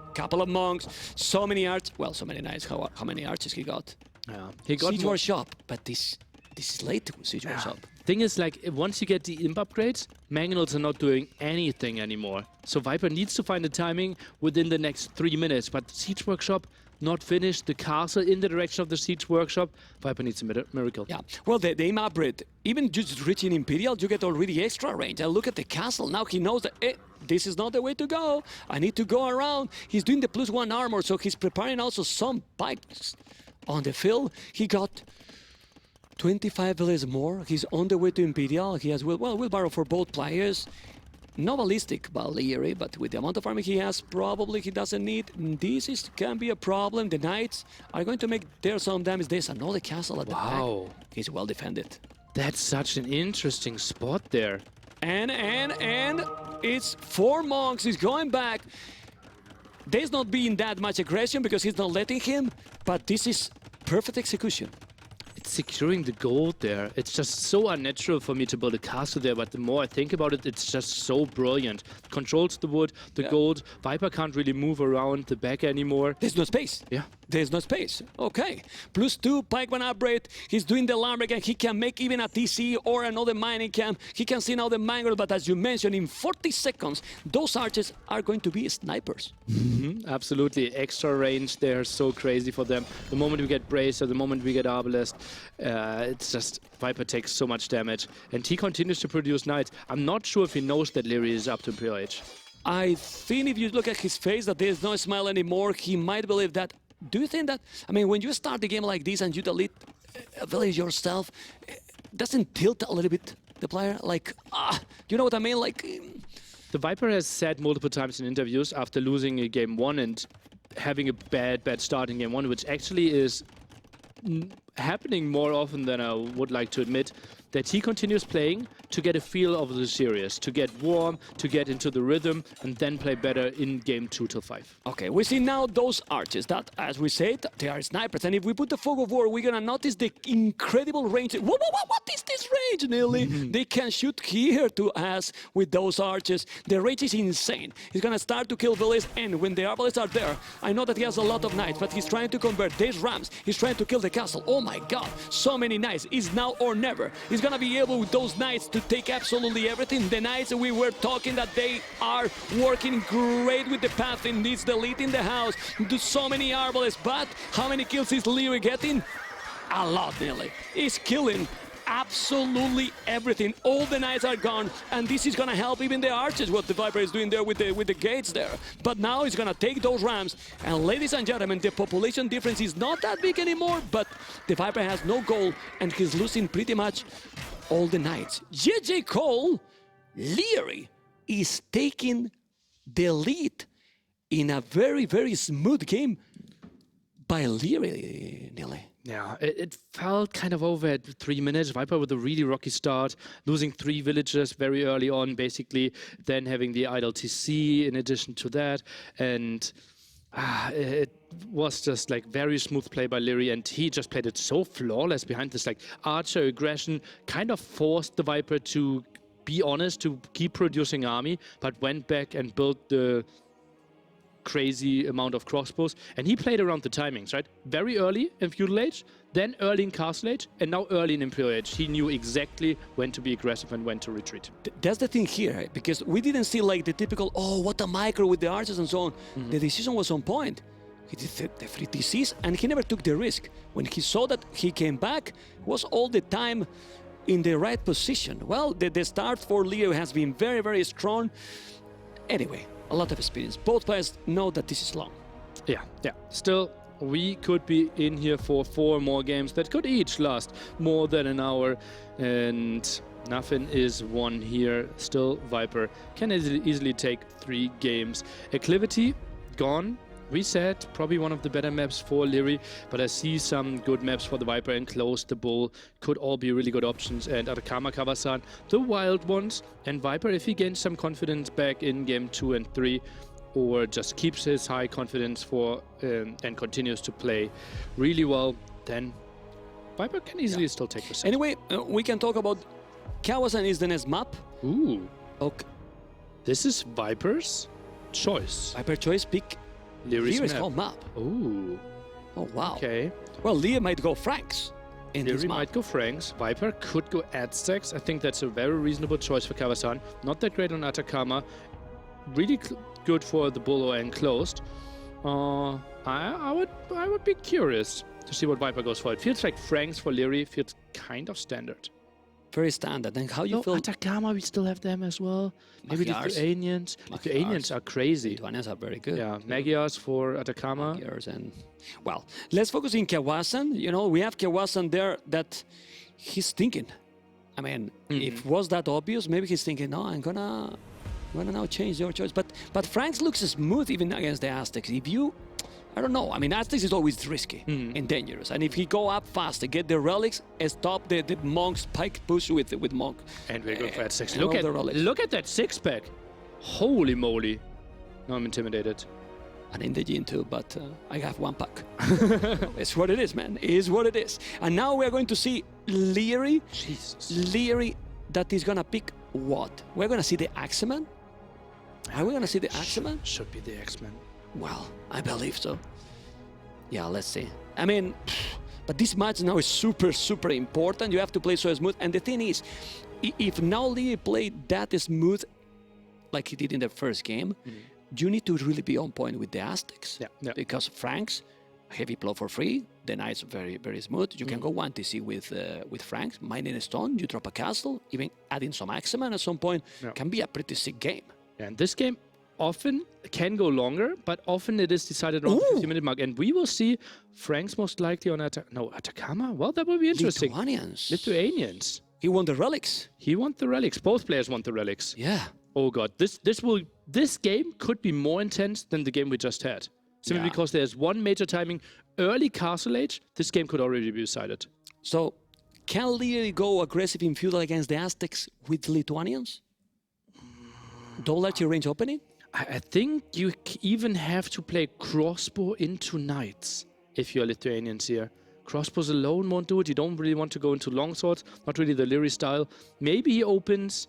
a couple of monks, so many archers. Well, so many knights. How many archers he got? Yeah. He got Siege Workshop, but this is late to Siege Workshop. Thing is, like, once you get the imp upgrades, Mangonels are not doing anything anymore. So Viper needs to find the timing within the next 3 minutes. But Siege Workshop not finished. The castle in the direction of the Siege Workshop. Viper needs a miracle. Yeah. Well, the aim upgrade, even just reaching Imperial, you get already extra range. And look at the castle. Now he knows that this is not the way to go. I need to go around. He's doing the +1 armor, so he's preparing also some pikes on the field. He got 25 villages more. He's on the way to Imperial. He has wheelbarrow for both players. No ballistic by Lierrey, but with the amount of army he has, probably he doesn't need. This can be a problem. The knights are going to make there some damage. There's another castle at the back. He's well defended. That's such an interesting spot there. And it's 4 monks. He's going back. There's not been that much aggression because he's not letting him, but this is perfect execution. It's securing the gold there. It's just so unnatural for me to build a castle there, but the more I think about it, it's just so brilliant. Controls the wood, the gold. Viper can't really move around the back anymore. There's no space. Yeah. There's no space. Okay. +2 pikeman upgrade. He's doing the alarm again. He can make even a TC or another mining camp. He can see now the mangrove, but as you mentioned, in 40 seconds, those archers are going to be snipers. Absolutely. Extra range there, so crazy for them. The moment we get Bracer, the moment we get Arbalest, it's just Viper takes so much damage. And he continues to produce knights. I'm not sure if he knows that Lierrey is up to Imperial Age. I think if you look at his face, that there's no smile anymore, he might believe that. Do you think that, I mean, when you start the game like this and you delete a village yourself, doesn't tilt a little bit the player? Like, you know what I mean? Like, The Viper has said multiple times in interviews after losing a game 1 and having a bad start in game 1, which actually is happening more often than I would like to admit, that he continues playing to get a feel of the series, to get warm, to get into the rhythm, and then play better in game 2 till 5. okay, we see now those archers that, as we said, they are snipers. And if we put the fog of war, we're gonna notice the incredible range. What is this range, Nearly? They can shoot here to us with those archers. The range is insane. He's gonna start to kill villains, and when the arbalists are there, I know that he has a lot of knights, but he's trying to convert these rams. He's trying to kill the castle. Oh my god, so many knights. It's now or never. He's gonna be able with those knights to take absolutely everything. The knights, we were talking that they are working great with the path and needs the lead in the house. Do so many arbalists, but how many kills is Lierrey getting? A lot, Nearly. He's killing absolutely everything. All the knights are gone, and this is gonna help even the archers, what the Viper is doing there with the gates there. But now he's gonna take those rams, and ladies and gentlemen, the population difference is not that big anymore, but the Viper has no goal, and he's losing pretty much all the knights. JJ Cole, Lierrey is taking the lead in a very, very smooth game by Lierrey, Nearly. Yeah, it felt kind of over at 3 minutes. Viper with a really rocky start, losing 3 villagers very early on, basically, then having the idle TC in addition to that. And it was just like very smooth play by Lierrey, and he just played it so flawless behind this like archer aggression, kind of forced the Viper to be honest, to keep producing army, but went back and built the crazy amount of crossbows, and he played around the timings, right? Very early in Feudal Age, then early in Castle Age, and now early in Imperial Age. He knew exactly when to be aggressive and when to retreat. That's the thing here, right? Because we didn't see like the typical, oh, what a micro with the archers and so on. The decision was on point. He did the 3 TCs, and he never took the risk. When he saw that he came back, was all the time in the right position. Well, the start for Leo has been very, very strong. Anyway, a lot of experience. Both players know that this is long. Yeah. Still, we could be in here for 4 more games that could each last more than an hour, and nothing is won here. Still, Viper can easily take 3 games. Acclivity, gone. We said probably one of the better maps for Lierrey, but I see some good maps for the Viper. Enclosed, the Bull could all be really good options, and Atacama, Kawasan, the wild ones. And Viper, if he gains some confidence back in game 2 and 3, or just keeps his high confidence for and continues to play really well, then Viper can easily still take the set. Anyway, we can talk about Kawasan is the next map. Ooh. Okay. This is Viper's choice. Viper choice, pick Lierrey's whole map. Ooh. Oh, wow. Okay. Well, Leo might go Franks in this Lierrey map. might go Franks. Viper could go Aztecs. I think that's a very reasonable choice for Kawasan. Not that great on Atacama. Really good for the Bull or Enclosed. I would be curious to see what Viper goes for. It feels like Franks for Lierrey feels kind of standard. Very standard. And how you No, feel? Atacama, we still have them as well. Maybe Magyars. Lithuanians. Lithuanians are crazy. Lithuanians are very good. Yeah, Magyars for Atacama. Magyars and well, let's focus in Kawasan. You know, we have Kawasan there that he's thinking. I mean, if was that obvious, maybe he's thinking, no, I'm gonna now change your choice. But Franks looks smooth even against the Aztecs. If you, I don't know. I mean, Aztecs is always risky and dangerous. And if he go up fast, get the relics, stop the Monk's pike push with Monk. And we're going for Aztecs. and all the relics. Look at that 6-pack. Holy moly. Now I'm intimidated. And in the gene too, but I have 1 pack. It's what it is, man. It is what it is. And now we're going to see Lierrey. Jesus. Lierrey that is gonna pick what? We're gonna see the Axeman? Are we gonna see the Axeman? Should be the X-Men. Well, I believe so. Yeah, let's see. I mean, but this match now is super, super important. You have to play so smooth. And the thing is, if now Lierrey played that smooth like he did in the first game, you need to really be on point with the Aztecs. Yeah. Because Franks, heavy blow for free. The Knights very, very smooth. You can go 1 TC with Franks, mining a stone, you drop a castle, even adding some Axeman at some point. Can be a pretty sick game. And this game often can go longer, but often it is decided around the 50-minute mark. And we will see Frank's most likely on Atacama. Well, that will be interesting. Lithuanians. He won the relics. He won the relics. Both players want the relics. Yeah. Oh god, this game could be more intense than the game we just had. Simply because there's one major timing early Castle Age. This game could already be decided. So, can Lierrey go aggressive in feudal against the Aztecs with Lithuanians? Double archery range opening? I think you even have to play crossbow into knights if you're Lithuanians here. Crossbows alone won't do it. You don't really want to go into longswords. Not really the Lierrey style. Maybe he opens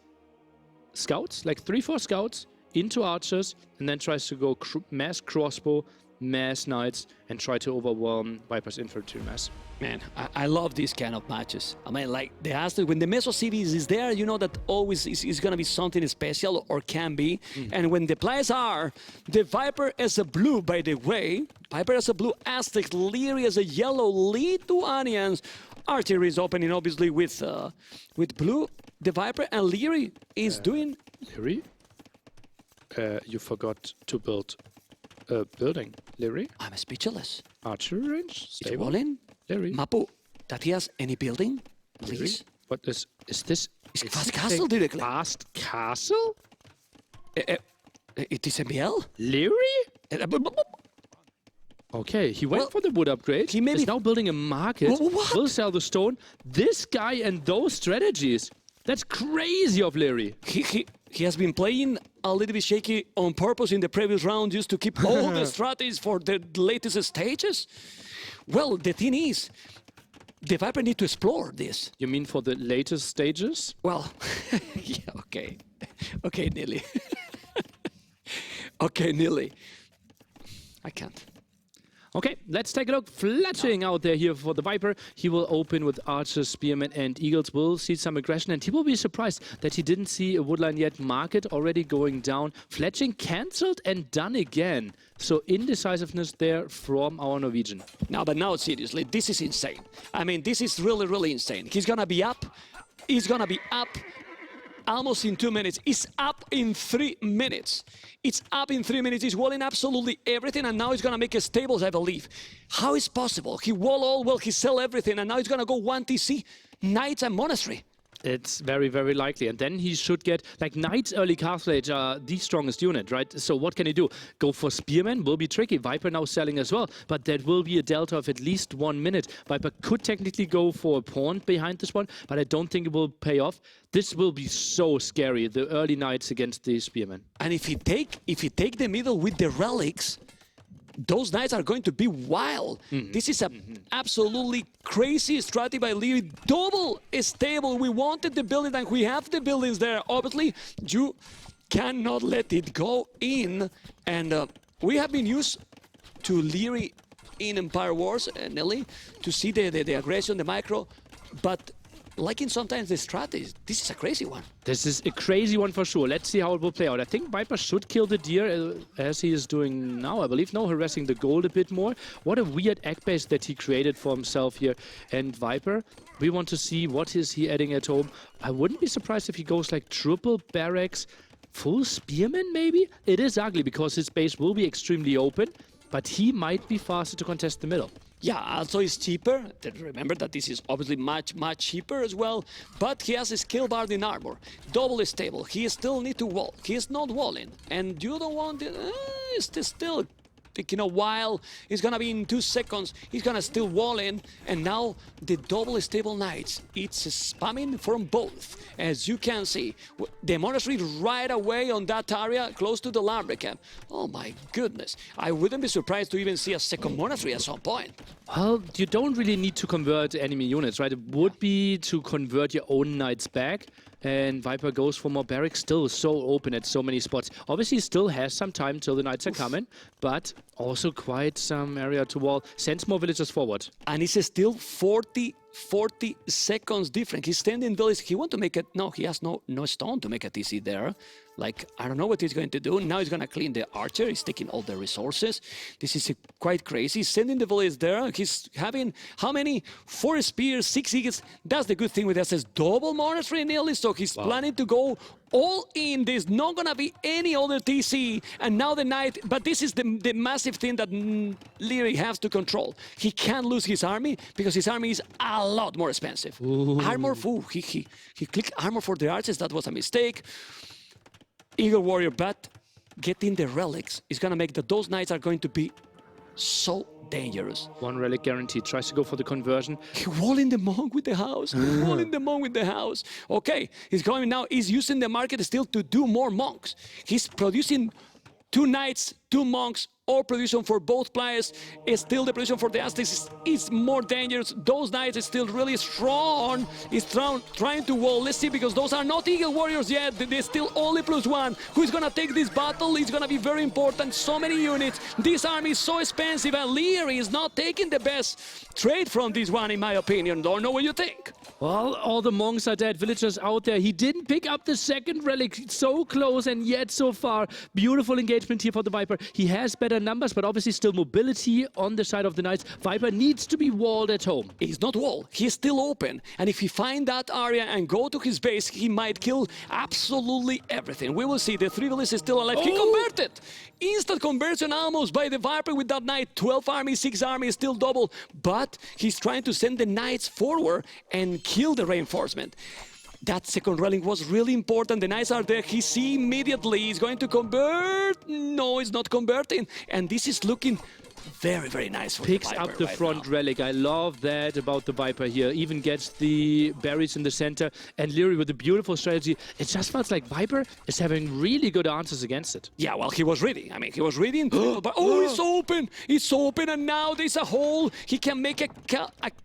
scouts, like 3-4 scouts, into archers, and then tries to go mass crossbow, mass knights, and try to overwhelm Viper's infantry mass. Man, I love these kind of matches. I mean, like the Aztec, when the Meso Civis is there, you know that always is going to be something special, or can be. And when the players are, the Viper as a blue, by the way, Viper as a blue, Aztec, Lierrey as a yellow, Lithuanians. Archery is opening, obviously, with blue, the Viper, and Lierrey is doing... Lierrey? You forgot to build a building. Lierrey? I'm speechless. Archery range? Stable. Rolling. Lierrey. Mapu, that he has any building, please? Lierrey? What is this? It's Fast Castle directly. Fast Castle? It is MBL? Lierrey? Okay, he went for the wood upgrade. He maybe is now building a market. What? Will sell the stone. This guy and those strategies. That's crazy of Lierrey. He has been playing a little bit shaky on purpose in the previous round just to keep all the strategies for the latest stages. Well, the thing is, the Viper need to explore this. You mean for the latest stages? Well, yeah, okay. Okay, Nilly. Okay, Nilly. I can't. Okay, let's take a look. Fletching out there here for the Viper. He will open with archers, spearmen, and eagles. We'll see some aggression, and he will be surprised that he didn't see a woodline yet. Market already going down. Fletching cancelled and done again. So indecisiveness there from our Norwegian. No, but now seriously, this is insane. I mean, this is really, really insane. He's gonna be up. He's gonna be up almost in 2 minutes. It's up in 3 minutes. It's up in 3 minutes. He's walling absolutely everything, and now he's gonna make a stables, I believe. How is possible? He wall all, well, he sell everything, and now he's gonna go 1 TC, Knights and Monastery. It's very, very likely. And then he should get, like, Knights early Castle Age are the strongest unit, right? So what can he do? Go for Spearmen will be tricky. Viper now selling as well. But that will be a delta of at least 1 minute. Viper could technically go for a pawn behind this one, but I don't think it will pay off. This will be so scary, the early Knights against the Spearmen. And if he take the middle with the relics, those knights are going to be wild. This is an absolutely crazy strategy by Lierrey. Double stable. We wanted the building, and we have the buildings there. Obviously, you cannot let it go in. And we have been used to Lierrey in Empire Wars, Nelly, to see the aggression, the micro. But liking sometimes the strategy, this is a crazy one. This is a crazy one for sure. Let's see how it will play out. I think Viper should kill the deer as he is doing now, I believe. No, harassing the gold a bit more. What a weird egg base that he created for himself here. And Viper, we want to see what is he adding at home. I wouldn't be surprised if he goes like triple barracks, full spearmen maybe? It is ugly because his base will be extremely open, but he might be faster to contest the middle. Yeah, also it's cheaper. Remember that this is obviously much cheaper as well. But he has a skill bar in armor. Double stable. He still need to wall. He is not walling. And you don't want it. It's still taking a while. It's gonna be in 2 seconds. He's gonna still wall in. And now the double stable knights. It's spamming from both. As you can see, the monastery right away on that area, close to the Lambert camp. Oh my goodness. I wouldn't be surprised to even see a second monastery at some point. Well, you don't really need to convert enemy units, right? It would be to convert your own knights back. And Viper goes for more barracks, still so open at so many spots. Obviously, still has some time till the knights are coming, but also quite some area to wall. Sends more villagers forward. And it's still 40 seconds different. He's standing village. He want to make it. No, he has no stone to make a TC there. Like, I don't know what he's going to do. Now he's going to clean the archer. He's taking all the resources. This is quite crazy. He's sending the village there. He's having, how many? 4 spears, 6 eagles. That's the good thing with SS. Double monastery nearly. So he's planning to go all in. There's not going to be any other TC. And now the knight. But this is the massive thing that Lierrey has to control. He can't lose his army because his army is a lot more expensive. Armor, he clicked armor for the archers. That was a mistake. Eagle Warrior, but getting the relics is going to make those knights are going to be so dangerous. 1 relic guaranteed. Tries to go for the conversion. Walling the monk with the house. Walling the monk with the house. Okay, he's going now. He's using the market still to do more monks. He's producing 2 knights, 2 monks, or production for both players. Is still the production for the Aztecs is more dangerous. Those knights is still really strong. He's trying to wall. Let's see, because those are not Eagle Warriors yet. They're still only +1. Who's gonna take this battle? It's gonna be very important. So many units. This army is so expensive, and Lierrey is not taking the best trade from this one, in my opinion. Don't know what you think. Well, all the monks are dead. Villagers out there. He didn't pick up the 2nd relic. So close and yet so far. Beautiful engagement here for the Viper. He has better numbers, but obviously still mobility on the side of the Knights. Viper needs to be walled at home. He's not walled. He's still open. And if he find that area and go to his base, he might kill absolutely everything. We will see. The 3 villages is still alive. He converted. Instant conversion almost by the Viper with that Knight. 12 army, 6 army, still double. But he's trying to send the Knights forward and kill the reinforcement. That 2nd relic was really important. The Knights are there. He see immediately. He's going to convert. No, he's not converting. And this is looking very, very nice for Picks the Viper up the right front now. relic. I love that about the Viper here. Even gets the berries in the center. And Lierrey with a beautiful strategy. It just feels like Viper is having really good answers against it. Yeah, well, he was reading. I mean, he was reading. But it's open. It's open, and now there's a hole. He can make a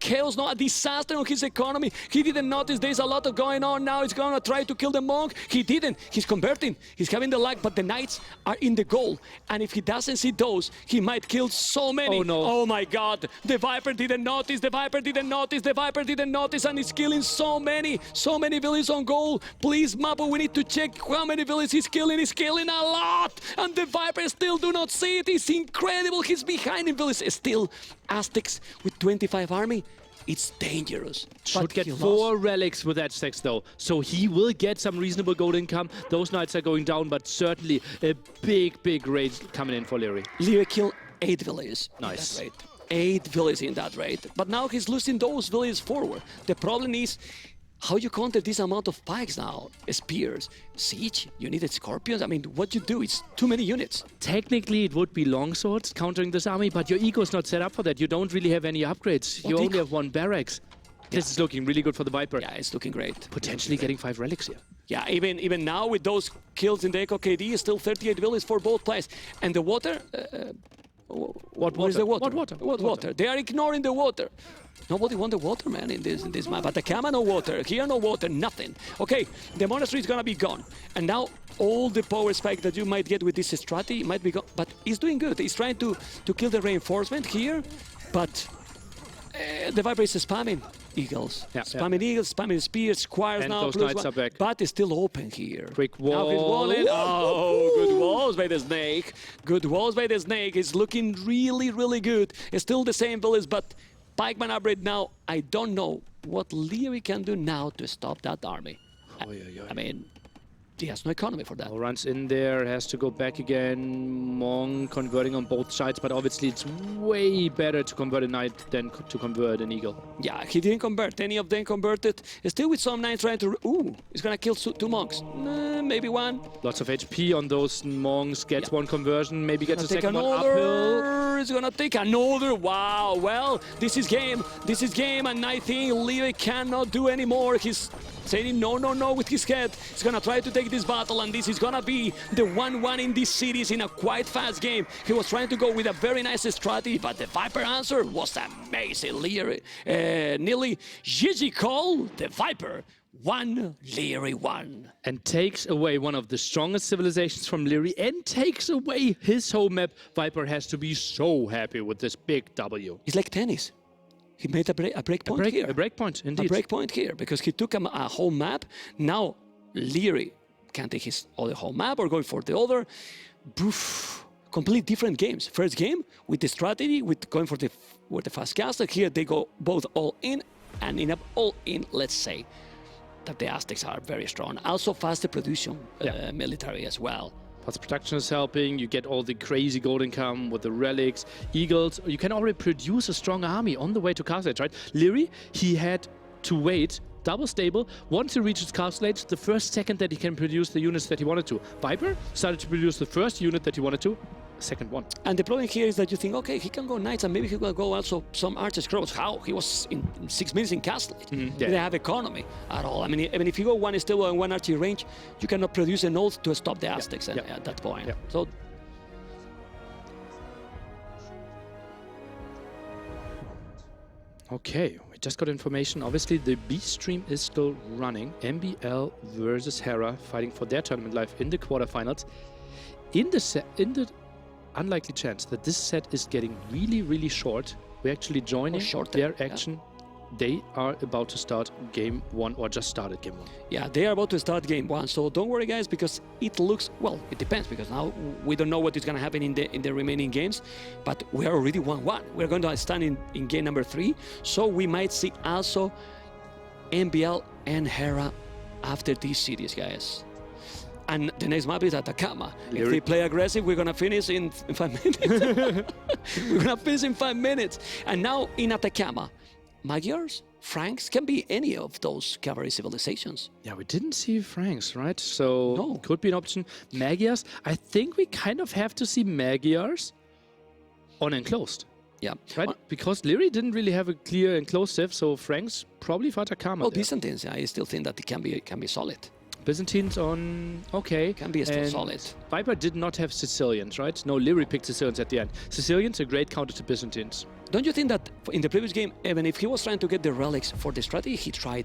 chaos, no, a disaster on his economy. He didn't notice there's a lot of going on. Now he's gonna try to kill the monk. He didn't. He's converting. He's having the luck, but the knights are in the goal. And if he doesn't see those, he might kill so many. Oh, no. Oh, my God. The Viper didn't notice. The Viper didn't notice. The Viper didn't notice, and he's killing so many villages on goal. Please, Mapo, we need to check how many villages he's killing. He's killing a lot. And the Viper still do not see it. It's incredible. He's behind in villages. Still, Aztecs with 25 army. It's dangerous. Should get 4 relics with that stacks though. So he will get some reasonable gold income. Those knights are going down, but certainly a big raid coming in for Lierrey. Lierrey killed 8 villages. Nice. In that raid. 8 villages in that raid. But now he's losing those villages forward. The problem is how you counter this amount of pikes now. Spears, siege, you needed scorpions. I mean, what you do, it's too many units. Technically, it would be longswords countering this army, but your eco's not set up for that. You don't really have any upgrades. You only have 1 barracks. This is looking really good for the Viper. Yeah, it's looking great. Potentially getting 5 relics here. Yeah, even now with those kills in the Echo KD, still 38 villages for both players. And the water... What Where's the water? What water? What water? They are ignoring the water. Nobody want the water, man, in this map. Atacama, no water. Here, no water. Nothing. Okay, the monastery is gonna be gone. And now all the power spike that you might get with this strategy might be gone. But he's doing good. He's trying to kill the reinforcement here. But the Viper is spamming eagles. Yeah, spamming eagles, spamming spears, squires And now. those knights are back. But it's still open here. Quick Now he's wall. walling. Oh, good walls by the snake. Good walls by the snake. It's looking really good. It's still the same village, but pikeman upgrade now. I don't know what Lierrey can do now to stop that army. I mean, he has no economy for that. Runs in there, has to go back again. Monk converting on both sides, but obviously it's way better to convert a knight than to convert an eagle. Yeah, he didn't convert. Any of them converted. Still with some knights trying to... Ooh, he's gonna kill 2 monks. Maybe 1. Lots of HP on those monks. Gets 1 conversion, maybe gets a Take second one uphill. another. He's gonna take another. Wow. Well, this is game. This is game, and I think Lierrey cannot do anymore. He's saying no with his head. He's gonna try to take this battle, and this is gonna be the 1-1 in this series in a quite fast game. He was trying to go with a very nice strategy, but the Viper answer was amazing. Lierrey, nearly GG call. The Viper 1, Lierrey 1. And takes away one of the strongest civilizations from Lierrey and takes away his home map. Viper has to be so happy with this big W. It's like tennis. He made a break point here. A break point, indeed. A break point here, because he took a whole map. Now, Lierrey can take his other whole map or go for the other. Poof. Complete different games. First game with the strategy, with going for the fast castle. Here they go both all in, and in a all in, let's say that the Aztecs are very strong. Also faster production military as well. Fast production is helping. You get all the crazy gold income with the relics, eagles. You can already produce a strong army on the way to Castle Age, right? Lierrey, he had to wait. Double stable. Once he reaches Castle Age, the first second that he can produce the units that he wanted to. Viper started to produce the first unit that he wanted to, second one. And the problem here is that you think, okay, he can go knights and maybe he will go also some archer scrolls. How? He was in 6 minutes in Castle Age. He didn't have economy at all. I mean, if you go one stable and one archer range, you cannot produce an oath to stop the Aztecs at that point. So. Okay, we just got information. Obviously, the B stream is still running. MBL versus Hera fighting for their tournament life in the quarterfinals. In the unlikely chance that this set is getting really, really short, we're actually joining their action. They are about to start game 1, or just started game 1. Yeah, they are about to start game 1. So don't worry, guys, because it looks, well, it depends, because now we don't know what is going to happen in the remaining games, but we are already 1-1. We're going to stand in game number 3, so we might see also MBL and Hera after this series, guys. And the next map is Atacama. If they play aggressive, we're going to finish in 5 minutes. We're going to finish in 5 minutes. And now in Atacama, Magyars, Franks, can be any of those cavalry civilizations. Yeah, we didn't see Franks, right? So could be an option. Magyars, I think we kind of have to see Magyars on enclosed. Yeah. Right? Because Lierrey didn't really have a clear enclosed civ, so Franks probably for Atacama. Well, Byzantines, I still think that it can be solid. Byzantines on, okay. Can be still solid. Viper did not have Sicilians, right? No, Lierrey picked Sicilians at the end. Sicilians, a great counter to Byzantines. Don't you think that in the previous game, even if he was trying to get the relics for the strategy, he tried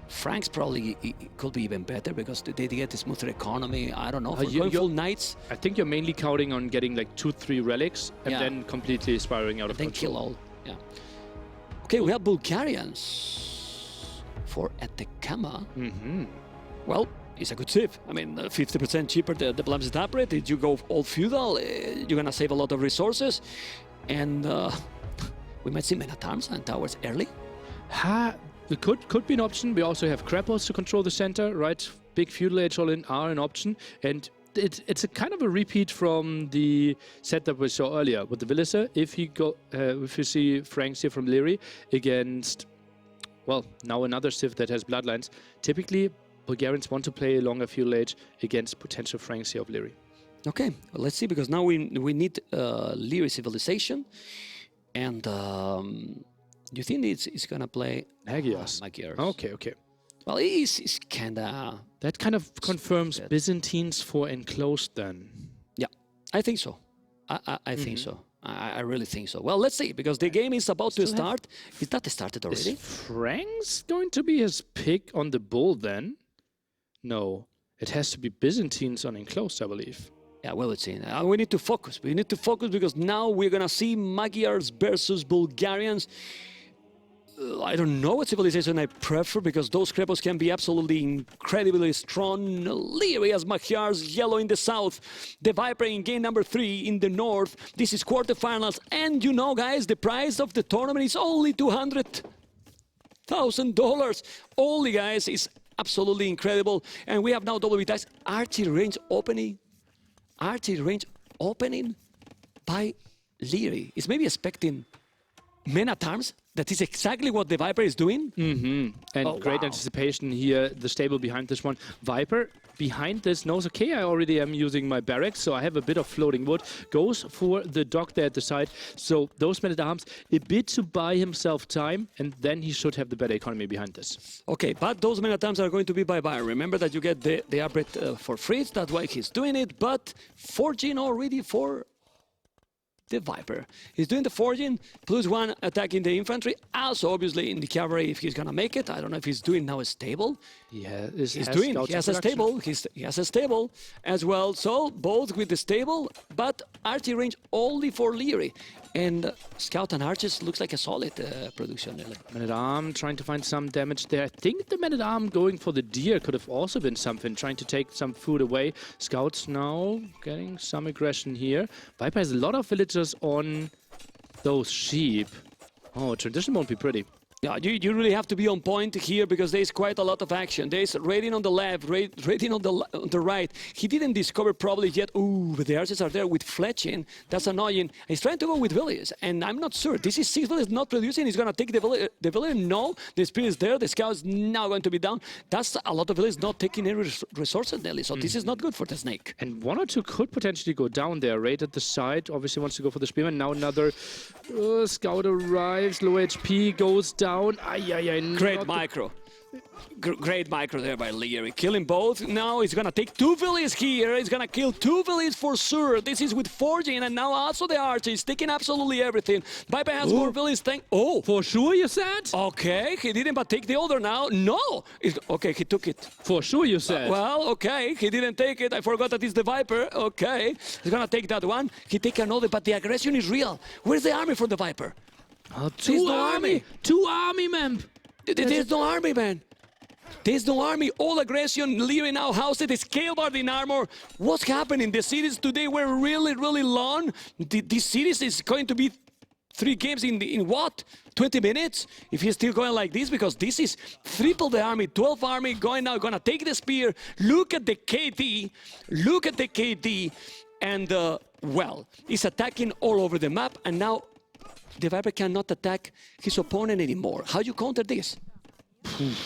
Franks probably could be even better because they get a smoother economy. I don't know. For going full knights. I think you're mainly counting on getting like 2-3 relics and then completely spiraling out of control. Then kill all. Yeah. Okay, we have Bulgarians for Atacama. Well, it's a good civ. I mean, 50% cheaper the Blamsdapret. Did you go all feudal? You're gonna save a lot of resources, and we might see men at arms and towers early. It could be an option. We also have Krepos to control the center, right? Big feudal age all-in are an option, and it's a kind of a repeat from the set that we saw earlier with the Villiser. If you see Franks here from Lierrey against, well, now another civ that has bloodlines, typically Bulgarians want to play a longer feudal age against potential Franks here of Lierrey. Okay, well, let's see, because now we need Lierrey civilization, and do you think it's gonna play Magyars? Magyars. Okay. Well, it's kinda. That kind of confirms Byzantines for enclosed then. Yeah, I think so. I think so. I really think so. Well, let's see, because the game is about to start. Is that started already? Is Franks going to be his pick on the bull then? No, it has to be Byzantines on enclosed, I believe. Yeah, well, let's see. We need to focus. We need to focus because now we're going to see Magyars versus Bulgarians. I don't know what civilization I prefer because those Krepos can be absolutely incredibly strong. Lierrey as Magyars, yellow in the south. The Viper in game number 3 in the north. This is quarterfinals. And you know, guys, the price of the tournament is only $200,000. Only, guys, is absolutely incredible. And we have now double dice. Archery range opening by Lierrey. It's maybe expecting men at arms. That is exactly what the Viper is doing. And great anticipation here, the stable behind this one. Viper behind this knows, okay, I already am using my barracks, so I have a bit of floating wood. Goes for the dock there at the side. So those men at arms, a bit to buy himself time, and then he should have the better economy behind this. Okay, but those men at arms are going to be by Viper. Remember that you get the upgrade for free. That's why he's doing it, but forging already for the Viper. He's doing the forging, +1 attacking the infantry. Also, obviously, in the cavalry, if he's gonna make it. I don't know if he's doing now a stable. Yeah, he has a stable. He has a stable as well. So both with the stable, but archery range only for Lierrey. And Scout and Archers looks like a solid production. Man-at-Arm trying to find some damage there. I think the Man-at-Arm going for the Deer could have also been something, trying to take some food away. Scouts now getting some aggression here. Viper has a lot of villagers on those sheep. Oh, transition won't be pretty. Yeah, you really have to be on point here because there's quite a lot of action. There's raiding on the left, raiding on the right. He didn't discover probably yet. Ooh, but the archers are there with fletching. That's annoying. He's trying to go with villages, and I'm not sure. This is 6 villages not producing. He's going to take the village. No, the spear is there. The scout is now going to be down. That's a lot of villages not taking any resources, Nelly. So this is not good for the snake. And 1 or 2 could potentially go down there. Right at the side, obviously wants to go for the spearman. Now another scout arrives. Low HP goes down. Great micro. Great micro there by Lierrey. Killing both. Now he's gonna take 2 villages here. He's gonna kill 2 villages for sure. This is with forging, and now also the archer is taking absolutely everything. Viper has more villages. Oh, for sure you said? Okay, he didn't, but take the other now. No. Okay, he took it. For sure you said. Well, okay, he didn't take it. I forgot that it's the Viper. Okay, he's gonna take that one. He take another, but the aggression is real. Where's the army for the Viper? Two army, man. There's no army, man. There's no army. All aggression. Lierrey now housed it. Scale guard in armor. What's happening? The series today were really, really long. This series is going to be 3 games in what? 20 minutes? If he's still going like this, because this is triple the army, 12 army going now, gonna take the spear. Look at the KD. Look at the KD. And, well, he's attacking all over the map, and now the Viper cannot attack his opponent anymore. How do you counter this?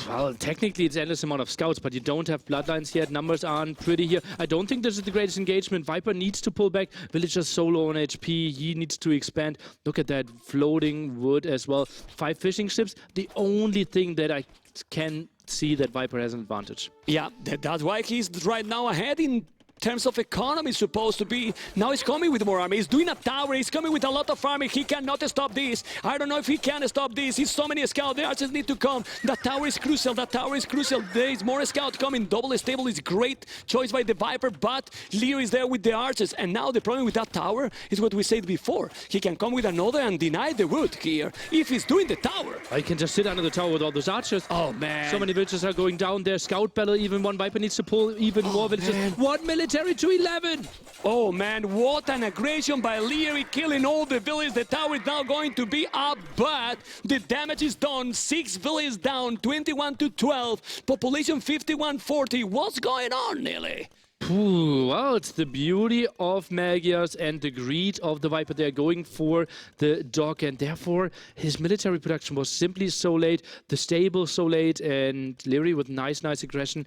Well, technically it's endless amount of scouts, but you don't have bloodlines yet. Numbers aren't pretty here. I don't think this is the greatest engagement. Viper needs to pull back. Villager's solo on HP. He needs to expand. Look at that floating wood as well. 5 fishing ships. The only thing that I can see that Viper has an advantage. Yeah, that's why he's right now ahead in terms of economy supposed to be. Now he's coming with more army. He's doing a tower. He's coming with a lot of army. He cannot stop this. I don't know if he can stop this. He's so many scouts. The archers need to come. That tower is crucial. That tower is crucial. There is more scouts coming. Double stable is great choice by the Viper, but Lierrey is there with the archers. And now the problem with that tower is what we said before. He can come with another and deny the wood here if he's doing the tower. I can just sit under the tower with all those archers. Oh, man. So many villages are going down there. Scout battle, even one Viper needs to pull even more villages. Man. 1 military to 11. Oh, man, what an aggression by Lierrey, killing all the villages. The tower is now going to be up, but the damage is done. 6 villages down, 21 to 12. Population 5140. What's going on, Nelly? Well, it's the beauty of Magias and the greed of the Viper. They're going for the dog, and therefore his military production was simply so late. The stable so late, and Lierrey with nice aggression.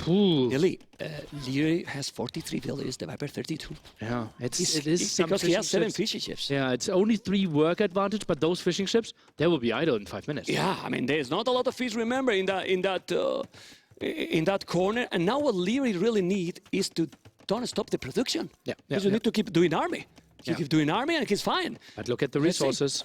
Nelly, Lierrey has 43 villages, the Viper 32. Yeah, it is because he has 7 fishing ships. Yeah, it's only 3 work advantage, but those fishing ships, they will be idle in 5 minutes. Yeah, I mean, there's not a lot of fish, remember, in that corner. And now what Lierrey really need is to don't stop the production. Yeah, because you need to keep doing army. He keep doing army and he's fine. But look at the resources.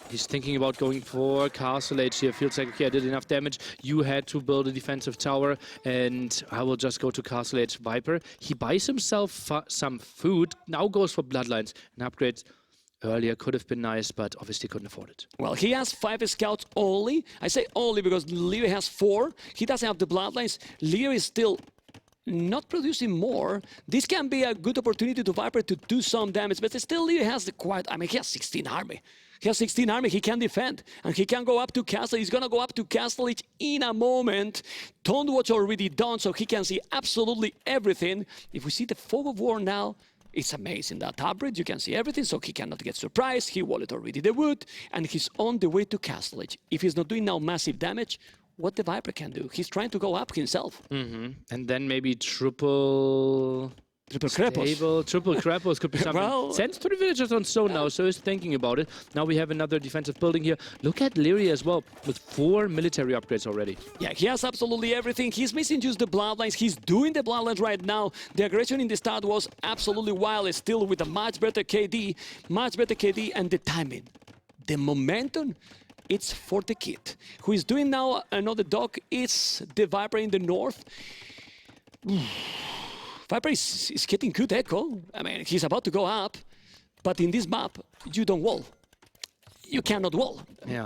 He's thinking about going for Castle Age here. Feels like, okay, I did enough damage. You had to build a defensive tower, and I will just go to Castle Age Viper. He buys himself some food, now goes for Bloodlines and upgrades. Earlier could have been nice, but obviously couldn't afford it. Well, he has 5 scouts only. I say only because Lierrey has 4. He doesn't have the Bloodlines. Lierrey is still not producing more. This can be a good opportunity to Viper to do some damage, but still Lierrey has the quite, I mean, he has 16 army. He has 16 army, he can defend, and he can go up to Castle. He's gonna go up to Castle Age in a moment. Tondwatch already done, so he can see absolutely everything. If we see the Fog of War now, it's amazing. That top bridge, you can see everything, so he cannot get surprised. He wallet already the wood, and he's on the way to Castle Age. If he's not doing now massive damage, what the Viper can do? He's trying to go up himself. And then maybe triple Krepos. Triple Krepos could be something. Well, Sends 3 villagers on stone now, so he's thinking about it. Now we have another defensive building here. Look at Lierrey as well, with 4 military upgrades already. Yeah, he has absolutely everything. He's missing just the Bloodlines. He's doing the Bloodlines right now. The aggression in the start was absolutely wild, still with a much better KD, and the timing. The momentum, it's for the kid. Who is doing now another dog is the Viper in the north. Viper is getting good echo. I mean, he's about to go up. But in this map, you don't wall. You cannot wall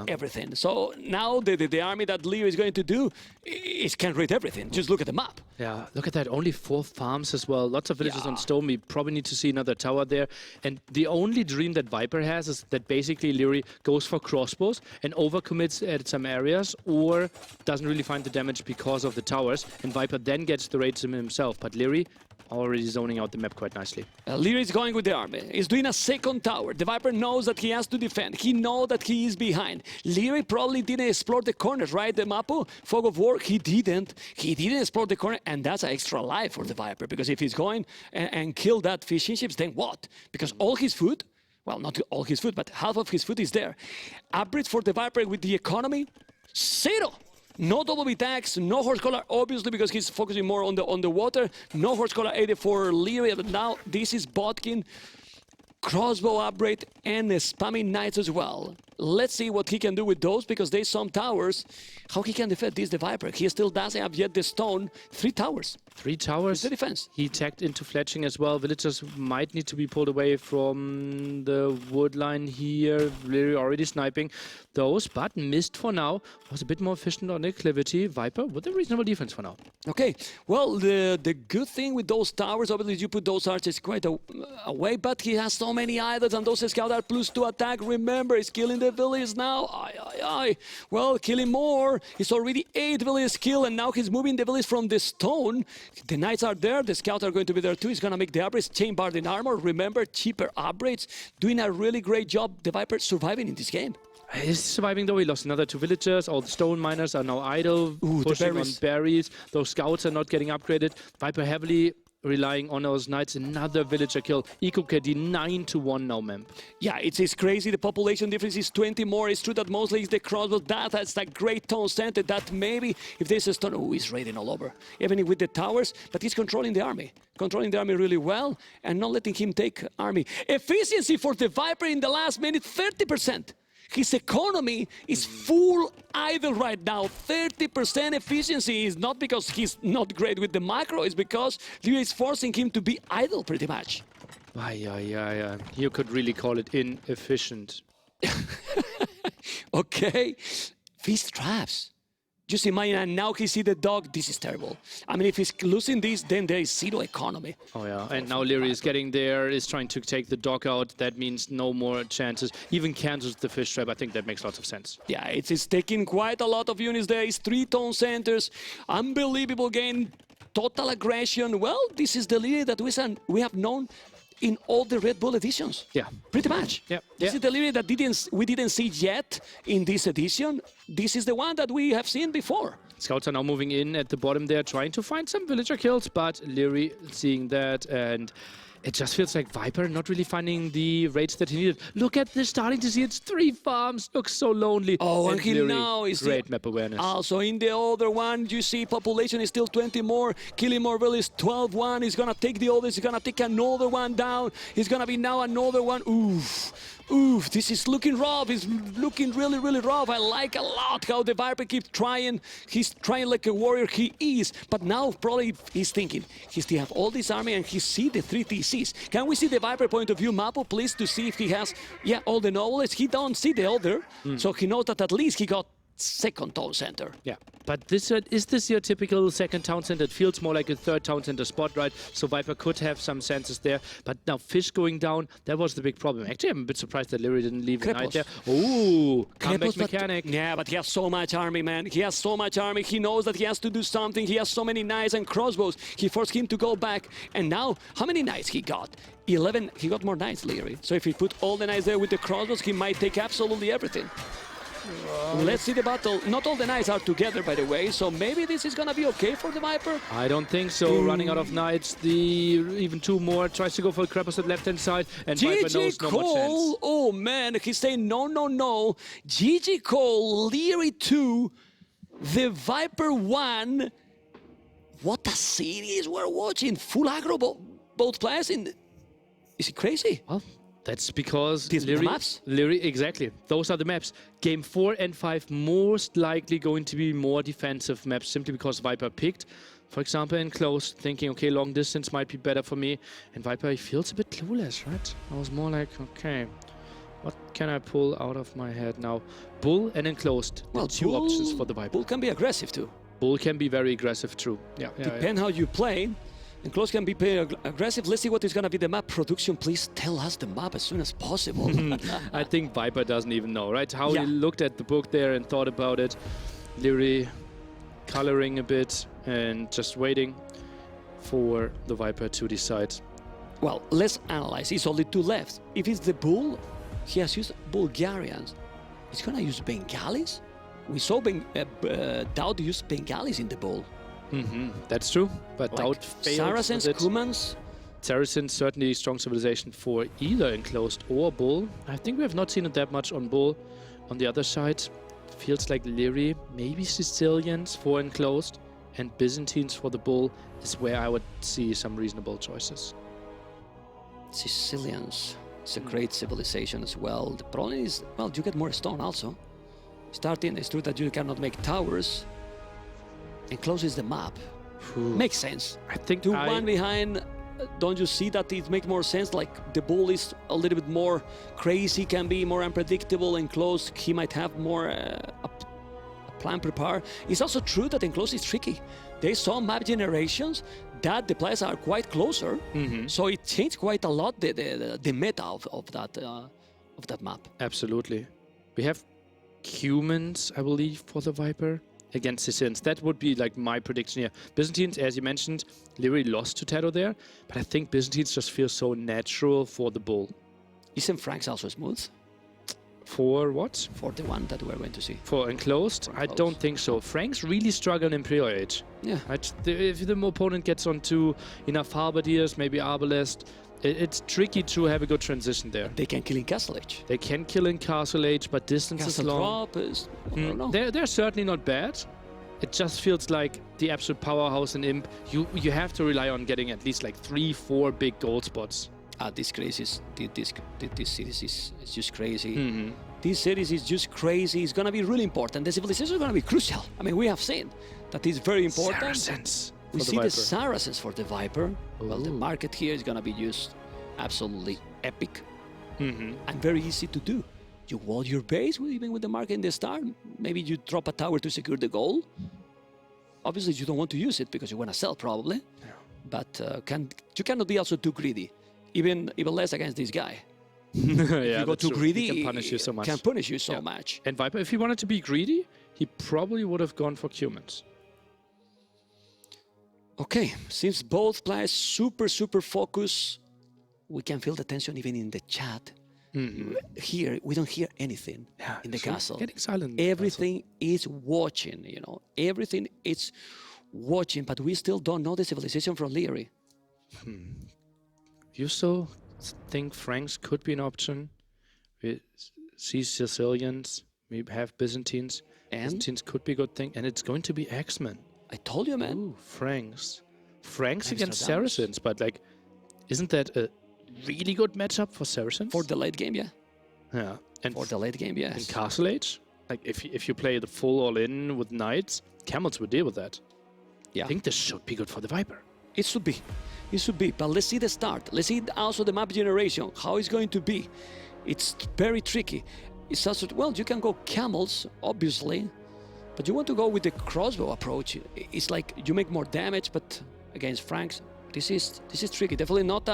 everything. So now the army that Leo is going to do is can read everything. Just look at the map. Yeah, look at that. Only 4 farms as well. Lots of villages on stone. We probably need to see another tower there. And the only dream that Viper has is that basically Lierrey goes for crossbows and overcommits at some areas or doesn't really find the damage because of the towers. And Viper then gets the raids himself. But Lierrey already zoning out the map quite nicely. Lierrey is going with the army. He's doing a second tower. The Viper knows that he has to defend. He knows that he is behind. Lierrey probably didn't explore the corners, right? The Mapu, Fog of War, he didn't. He didn't explore the corner, and that's an extra life for the Viper, because if he's going and kill that fishing ships, then what? Because all his food, well, not all his food, but half of his food is there. Upgrades for the Viper with the economy, 0. No double attacks, no horse collar, obviously, because he's focusing more on the water. No horse collar 80 for Lierrey, but now this is Botkin. Crossbow upgrade and spamming knights as well. Let's see what he can do with those, because there's some towers. How he can defend this, the Viper? He still doesn't have yet the stone. 3 towers. 3 towers. It's the defense. He tagged into fletching as well. Villagers might need to be pulled away from the wood line here. Lierrey already sniping those, but missed for now. Was a bit more efficient on the acclivity. Viper with a reasonable defense for now. Okay, well, the good thing with those towers, obviously you put those archers quite away, but he has so many idols, and those scouts are +2 attack. Remember, he's killing the village now. Well, killing more. He's already 8 villages killed, and now he's moving the village from the stone. The knights are there. The scouts are going to be there too. He's going to make the upgrades. Chain bard in armor. Remember, cheaper upgrades. Doing a really great job. The Viper surviving in this game. He's surviving though. He lost another 2 villagers. All the stone miners are now idle, pushing on berries. Those scouts are not getting upgraded. Viper heavily relying on those knights. Another villager kill. Eco KD 9-1 now, man. Yeah, it's crazy. The population difference is 20 more. It's true that mostly it's the crossbow. That's a great town center that maybe if there's a stone, he's raiding all over. Even with the towers, but he's controlling the army. Controlling the army really well and not letting him take army. Efficiency for the Viper in the last minute, 30%. His economy is full idle right now. 30% efficiency is not because he's not great with the macro, it's because Lierrey is forcing him to be idle pretty much. You could really call it inefficient. Okay, fish traps. Just imagine, and now he see the dog. This is terrible. I mean, if he's losing this, then there is 0 economy. Oh yeah, and now Lierrey is getting there, is trying to take the dog out. That means no more chances. Even cancels the fish trap. I think that makes lots of sense. Yeah, it's taking quite a lot of units there. It's 3 town centers. Unbelievable game. Total aggression. Well, this is the Lierrey that we have known in all the Red Bull editions. Yeah. Pretty much. Yeah. This is the Lierrey that we didn't see yet in this edition. This is the one that we have seen before. Scouts are now moving in at the bottom there, trying to find some villager kills, but Lierrey seeing that, and it just feels like Viper not really finding the raids that he needed. Look at this, starting to see it's 3 farms. Looks so lonely. Oh, and he Lierrey, now is great map awareness. Also, in the other one, you see population is still 20 more. Killing more villages, 12-1. He's going to take the others. He's going to take another one down. He's going to be now another one. Oof, this is looking rough. It's looking really, really rough. I like a lot how the Viper keeps trying. He's trying like a warrior he is. But now probably he's thinking, he still have all this army and he see the 3 TCs. Can we see the Viper point of view map, please, to see if he has, all the nobles? He don't see the other. So he knows that at least he got second town center. Yeah, but is this your typical second town center? It feels more like a third town center spot, right? So Viper could have some senses there, but now fish going down, that was the big problem. Actually, I'm a bit surprised that Lierrey didn't leave the knight there. Ooh, comeback mechanic. Yeah, but he has so much army, man. He has so much army. He knows that he has to do something. He has so many knights and crossbows. He forced him to go back. And now, how many knights he got? 11. He got more knights, Lierrey. So if he put all the knights there with the crossbows, he might take absolutely everything. Let's see the battle. Not all the knights are together, by the way, so maybe this is gonna be okay for the Viper. I don't think so. Running out of knights, even 2 more. Tries to go for the Krepos at left-hand side, and Viper knows no more chance. Oh man, he's saying no. GG Cole, Lierrey 2, the Viper 1. What a series we're watching. Full aggro, both players in. Is it crazy? Well, that's because maps? Lierrey, exactly. Those are the maps. Game 4 and 5 most likely going to be more defensive maps, simply because Viper picked for example, in close, thinking, okay, long distance might be better for me. And Viper, he feels a bit clueless, right? I was more like, okay, what can I pull out of my head now? Bull and enclosed. Well, two options for the Viper. Bull can be aggressive too. Bull can be very aggressive, true. Yeah, Depend how you play. And close can be very aggressive. Let's see what is going to be the map production. Please tell us the map as soon as possible. I think Viper doesn't even know, right? How Yeah. he looked at the book there and thought about it. Lierrey coloring a bit and just waiting for the Viper to decide. Well, let's analyze. It's only two left. If it's the Bull, he has used Bulgarians. He's going to use Bengalis? We saw Dowd use Bengalis in the Bull. That's true, but Like Dowd failed Saracens, with it. Cumans. Saracens, certainly strong civilization for either enclosed or Bull. I think we have not seen it that much on Bull. On the other side, feels like Lierrey, maybe Sicilians for enclosed, and Byzantines for the Bull is where I would see some reasonable choices. Sicilians. It's a great civilization as well. The problem is, well, you get more stone also. Starting, it's true that you cannot make towers. And closes the map. Makes sense. I think 2-1 behind. Don't you see that it makes more sense? Like the Bull is a little bit more crazy, can be more unpredictable. And close, he might have more a plan prepared. It's also true that enclosed is tricky. They saw map generations that the players are quite closer, so it changed quite a lot the meta of that map. Absolutely. We have humans, I believe, for the Viper against Sicilians. That would be like my prediction here. Byzantines, as you mentioned, Lierrey lost to Tado there, but I think Byzantines just feel so natural for the Bull. Isn't Franks also smooth For what? for the one that we're going to see? For enclosed? I don't think so. Franks really struggle in Imperial Age. Yeah. Right? If the opponent gets onto enough halberdiers, maybe arbalest, it's tricky to have a good transition there. They can kill in Castle Age. They can kill in Castle Age, but distance Castle is long. Drop is, I don't know. They're certainly not bad. It just feels like the absolute powerhouse in Imp. You have to rely on getting at least like 3-4 big gold spots. This series is just crazy. This series is just crazy. It's going to be really important. The civilization is going to be crucial. I mean, we have seen that it's very important. Saracens We for see the the Viper. Saracens for the Viper. Well, the Ooh. market here is going to be just absolutely epic and very easy to do. You wall your base, even with the market in the start. Maybe you drop a tower to secure the goal. Obviously, you don't want to use it because you want to sell, probably. But you cannot be also too greedy, even less against this guy. Yeah, If you go that's too true. greedy, He can punish you so much. Can punish you so Yeah. much. And Viper, if he wanted to be greedy, he probably would have gone for humans. Okay, since both players super focused, we can feel the tension even in the chat. Here, we don't hear anything in the true. castle. Getting silent in the Everything is watching, you know. Everything is watching, but we still don't know the civilization from Lierrey. You still think Franks could be an option? We see Sicilians, we have Byzantines. And? Byzantines could be a good thing, and it's going to be Axemen. I told you, man. Ooh, Franks. Franks Extra against damage. Saracens, but like, isn't that a really good matchup for Saracens? For the late game, yeah. yeah, and For the late game, in yes. Castle Age, like if you play the full all-in with knights, camels would deal with that. Yeah. I think this should be good for the Viper. It should be. It should be. But let's see the start. Let's see also the map generation, how it's going to be. It's very tricky. It's also, well, you can go camels, obviously, but you want to go with the crossbow approach. It's like you make more damage, but against Franks, this is tricky. Definitely not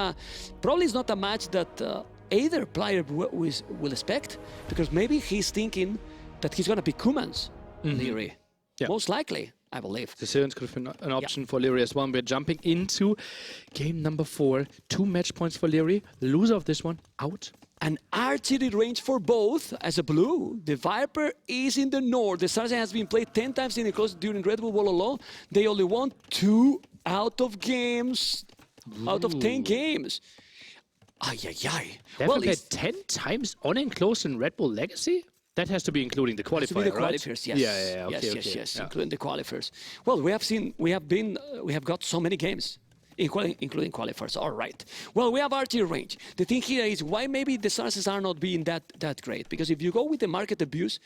probably it's not a match that either player will expect, because maybe he's thinking that he's going to be Cumans, Lierrey. Yeah. Most likely, I believe. Sicilians could have been an option for Lierrey as well. We're jumping into game number 4. 2 match points for Lierrey. The loser of this one, out. An archery range for both as a blue. The Viper is in the north. The Saracen has been played 10 times in the close during Red Bull Wololo. They only won 2 out of 10 games. Ay, ay, ay. They Well, have played it's 10 times on enclosed in Red Bull Legacy? That has to be including the qualifier, to be the right? qualifiers, yes. Yeah, okay, yes, yeah. including the qualifiers. Well, we have got so many games, including qualifiers. All right. Well, we have archery range. The thing here is why maybe the Saracens are not being that great, because if you go with the market abuse,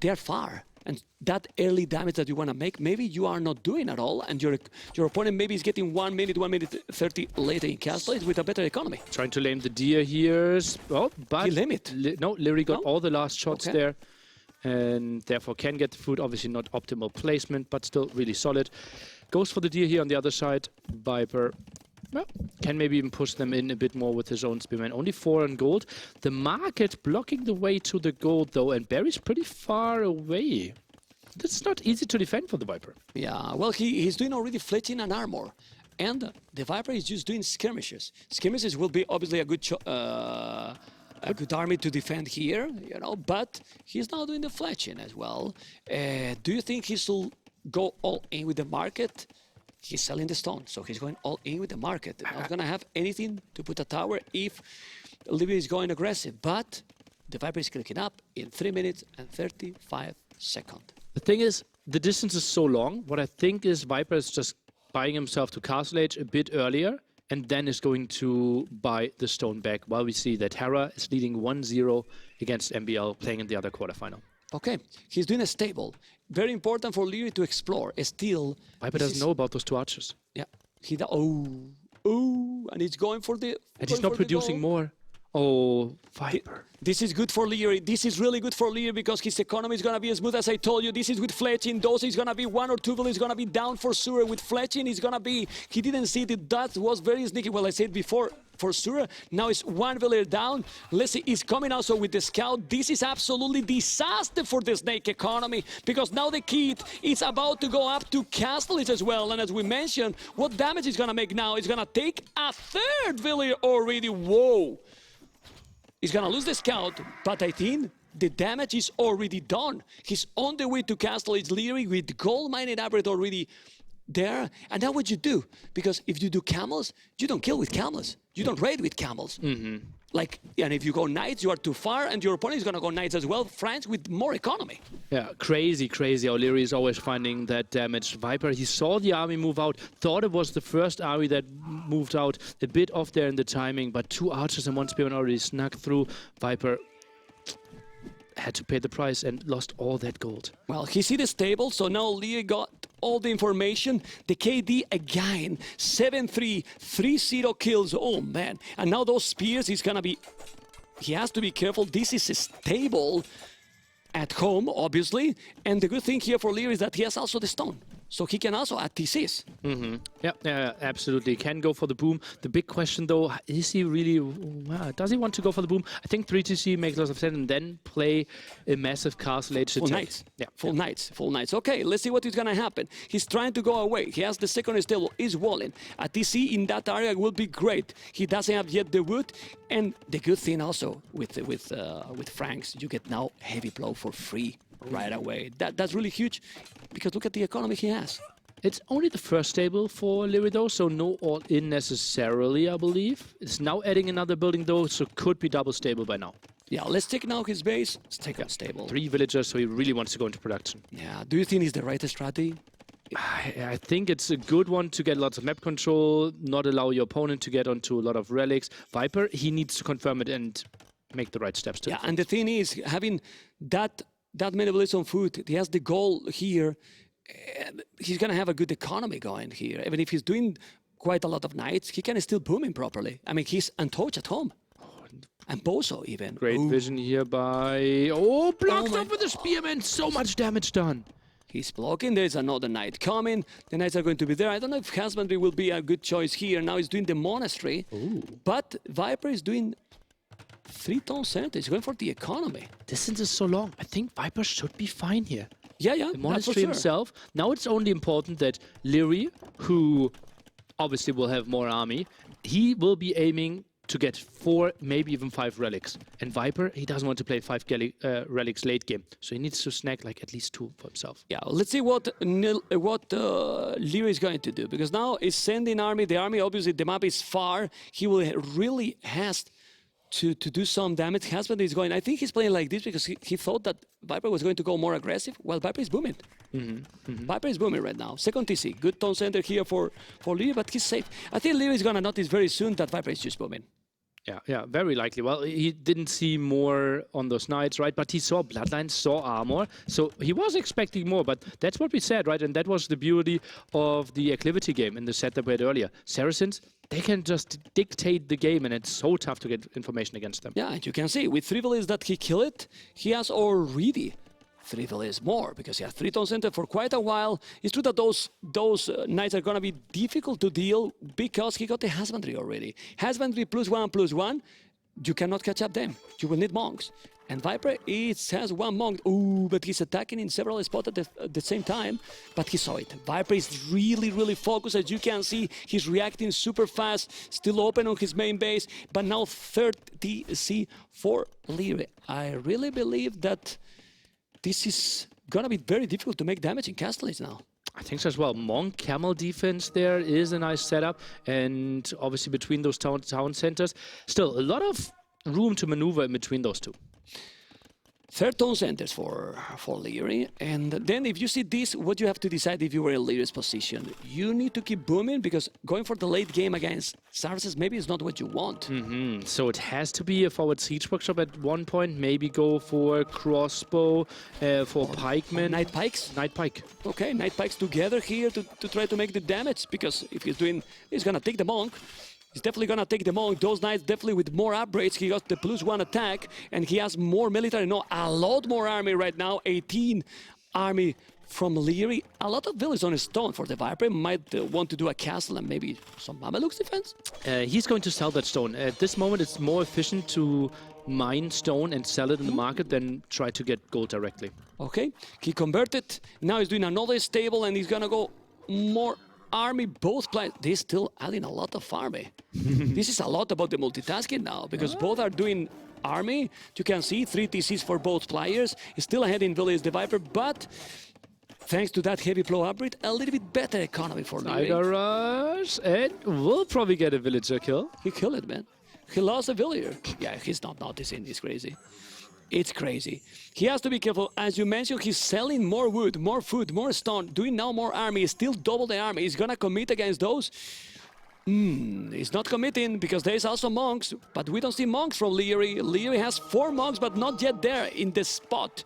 they are far. And that early damage that you want to make, maybe you are not doing at all, and your opponent maybe is getting 1 minute, 1 minute 30 later in castle with a better economy. Trying to lame the deer here. Oh, but He limit. No, Lierrey got all the last shots Okay. there, and therefore can get the food. Obviously not optimal placement, but still really solid. Goes for the deer here on the other side. Viper, well, can maybe even push them in a bit more with his own spearman. Only 4 on gold. The market blocking the way to the gold though, and Barry's pretty far away. That's not easy to defend for the Viper. Yeah, well, he's doing already fletching and armor. And the Viper is just doing skirmishes. Skirmishes will be obviously a good army to defend here, you know, but he's now doing the fletching as well. Do you think he should go all in with the market? He's selling the stone, so he's going all in with the market. Not going to have anything to put a tower if Libya is going aggressive. But the Viper is clicking up in 3 minutes and 35 seconds. The thing is, the distance is so long. What I think is Viper is just buying himself to Castle Age a bit earlier, and then is going to buy the stone back, while we see that Hera is leading 1-0 against MBL, playing in the other quarterfinal. Okay, he's doing a stable. Very important for Lierrey to explore. Still, Viper doesn't know about those 2 archers. Yeah, and he's going for the. And he's not producing more. Oh, Viper. This is good for Lierrey. This is really good for Lierrey because his economy is going to be as smooth as I told you. This is with fletching. Those is going to be 1 or 2 villages going to be down for sure. With fletching, it's going to be. He didn't see it. That was very sneaky. Well, I said before. For sure, now it's 1 village down. Let's see, he's coming also with the scout. This is absolutely disaster for the Snake economy because now the kid is about to go up to Castle Age as well. And as we mentioned, what damage is going to make now? It's going to take a 3rd village already. Whoa! He's going to lose the scout, but I think the damage is already done. He's on the way to Castle Age. Lierrey with gold mining upgrade already there. And now what you do? Because if you do camels, you don't kill with camels. You don't raid with camels. Like, and if you go knights, you are too far, and your opponent is going to go knights as well. France with more economy. Yeah, crazy, crazy. Lierrey is always finding that damage. Viper, he saw the army move out, thought it was the first army that moved out, a bit off there in the timing, but 2 archers and 1 spearman already snuck through. Viper had to pay the price and lost all that gold. Well, he see the stable, so now Lierrey got all the information. The KD again, 7-3, 3-0 kills. Oh, man. And now those spears, he's going to be... He has to be careful. This is a stable at home, obviously. And the good thing here for Lierrey is that he has also the stone. So he can also add TCs. Yeah, absolutely. Can go for the boom. The big question, though, is he really... does he want to go for the boom? I think 3TC makes lots of sense, and then play a massive Castle Age Full attack. knights. Yeah. Full knights. Okay, let's see what is going to happen. He's trying to go away. He has the second stable. Is walling. A TC in that area will be great. He doesn't have yet the wood. And the good thing also with Franks, you get now heavy blow for free right away. That's really huge because look at the economy he has. It's only the first stable for Lierrey, though, so no all-in necessarily, I believe. It's now adding another building, though, so could be double stable by now. Yeah, let's take now his base. Let's take a stable. 3 villagers, so he really wants to go into production. Yeah, do you think it's the right strategy? I think it's a good one to get lots of map control, not allow your opponent to get onto a lot of relics. Viper, he needs to confirm it and make the right steps to Yeah, and the thing is, having that many bullets on food, he has the goal here. He's going to have a good economy going here. Even if he's doing quite a lot of knights, he can still boom him properly. I mean, he's untouched at home. And Bozo even. Great vision here by... Oh, blocked off with the spearman. So much damage done. He's blocking. There's another knight coming. The knights are going to be there. I don't know if husbandry will be a good choice here. Now he's doing the monastery. But Viper is doing 3 town center. He's going for the economy. Distance is so long. I think Viper should be fine here. Yeah, The monastery himself. Now it's only important that Lierrey, who obviously will have more army, he will be aiming to get 4, maybe even 5 relics. And Viper, he doesn't want to play 5 relics late game. So he needs to snag like at least 2 for himself. Yeah, let's see what Lierrey is going to do. Because now he's sending army. The army, obviously, the map is far. He will really has to do some damage. Husband is going... I think he's playing like this because he thought that Viper was going to go more aggressive. Well, Viper is booming. Viper is booming right now. Second TC. Good town center here for Lierrey, but he's safe. I think Lierrey is going to notice very soon that Viper is just booming. Yeah, very likely. Well, he didn't see more on those nights, right? But he saw Bloodlines, saw armor, so he was expecting more. But that's what we said, right? And that was the beauty of the Acclivity game in the set that we had earlier. Saracens, they can just dictate the game, and it's so tough to get information against them. Yeah, and you can see with 3 villages that he killed, he has already 3 villages more, because he has 3 Town Center for quite a while. It's true that those nights are gonna be difficult to deal because he got the Husbandry already. Husbandry +1/+1, you cannot catch up them. You will need monks. And Viper, it has 1 monk. Ooh, but he's attacking in several spots at the same time. But he saw it. Viper is really, really focused. As you can see, he's reacting super fast. Still open on his main base. But now third TC for Lierrey. I really believe that this is gonna be very difficult to make damage in Castellage now. I think so as well. Monk Camel defense there is a nice setup, and obviously between those town centers, still a lot of room to maneuver in between those two. Third Town Centers for Lierrey. And then if you see this, what you have to decide if you were in Lierrey's position. You need to keep booming, because going for the late game against Saracens maybe is not what you want. So it has to be a forward siege workshop at one point, maybe go for crossbow, for pikemen. Knight Pikes? Knight Pike. Okay, Knight Pikes together here to try to make the damage, because if he's gonna take the monk. He's definitely gonna take the monk. Those knights definitely with more upgrades. He got the +1 attack, and he has more military. No, a lot more army right now. 18 army from Lierrey. A lot of villages on his stone for the Viper. Might want to do a castle and maybe some Mamelukes defense. He's going to sell that stone. At this moment, it's more efficient to mine stone and sell it in the market than try to get gold directly. Okay, he converted. Now he's doing another stable, and he's gonna go more army, both players. They're still adding a lot of army. This is a lot about the multitasking now, because both are doing army. You can see 3 TCs for both players. He's still ahead in village, the Viper, but thanks to that heavy flow upgrade, a little bit better economy for Lierrey. Tiger Rush, and we'll probably get a villager kill. He killed it, man. He lost a villager. Yeah, he's not noticing. It's crazy. It's crazy. He has to be careful. As you mentioned, he's selling more wood, more food, more stone, doing now more army. He's still double the army. He's gonna commit against those. He's not committing, because there is also monks, but we don't see monks from Lierrey. Lierrey has 4 monks, but not yet there in the spot.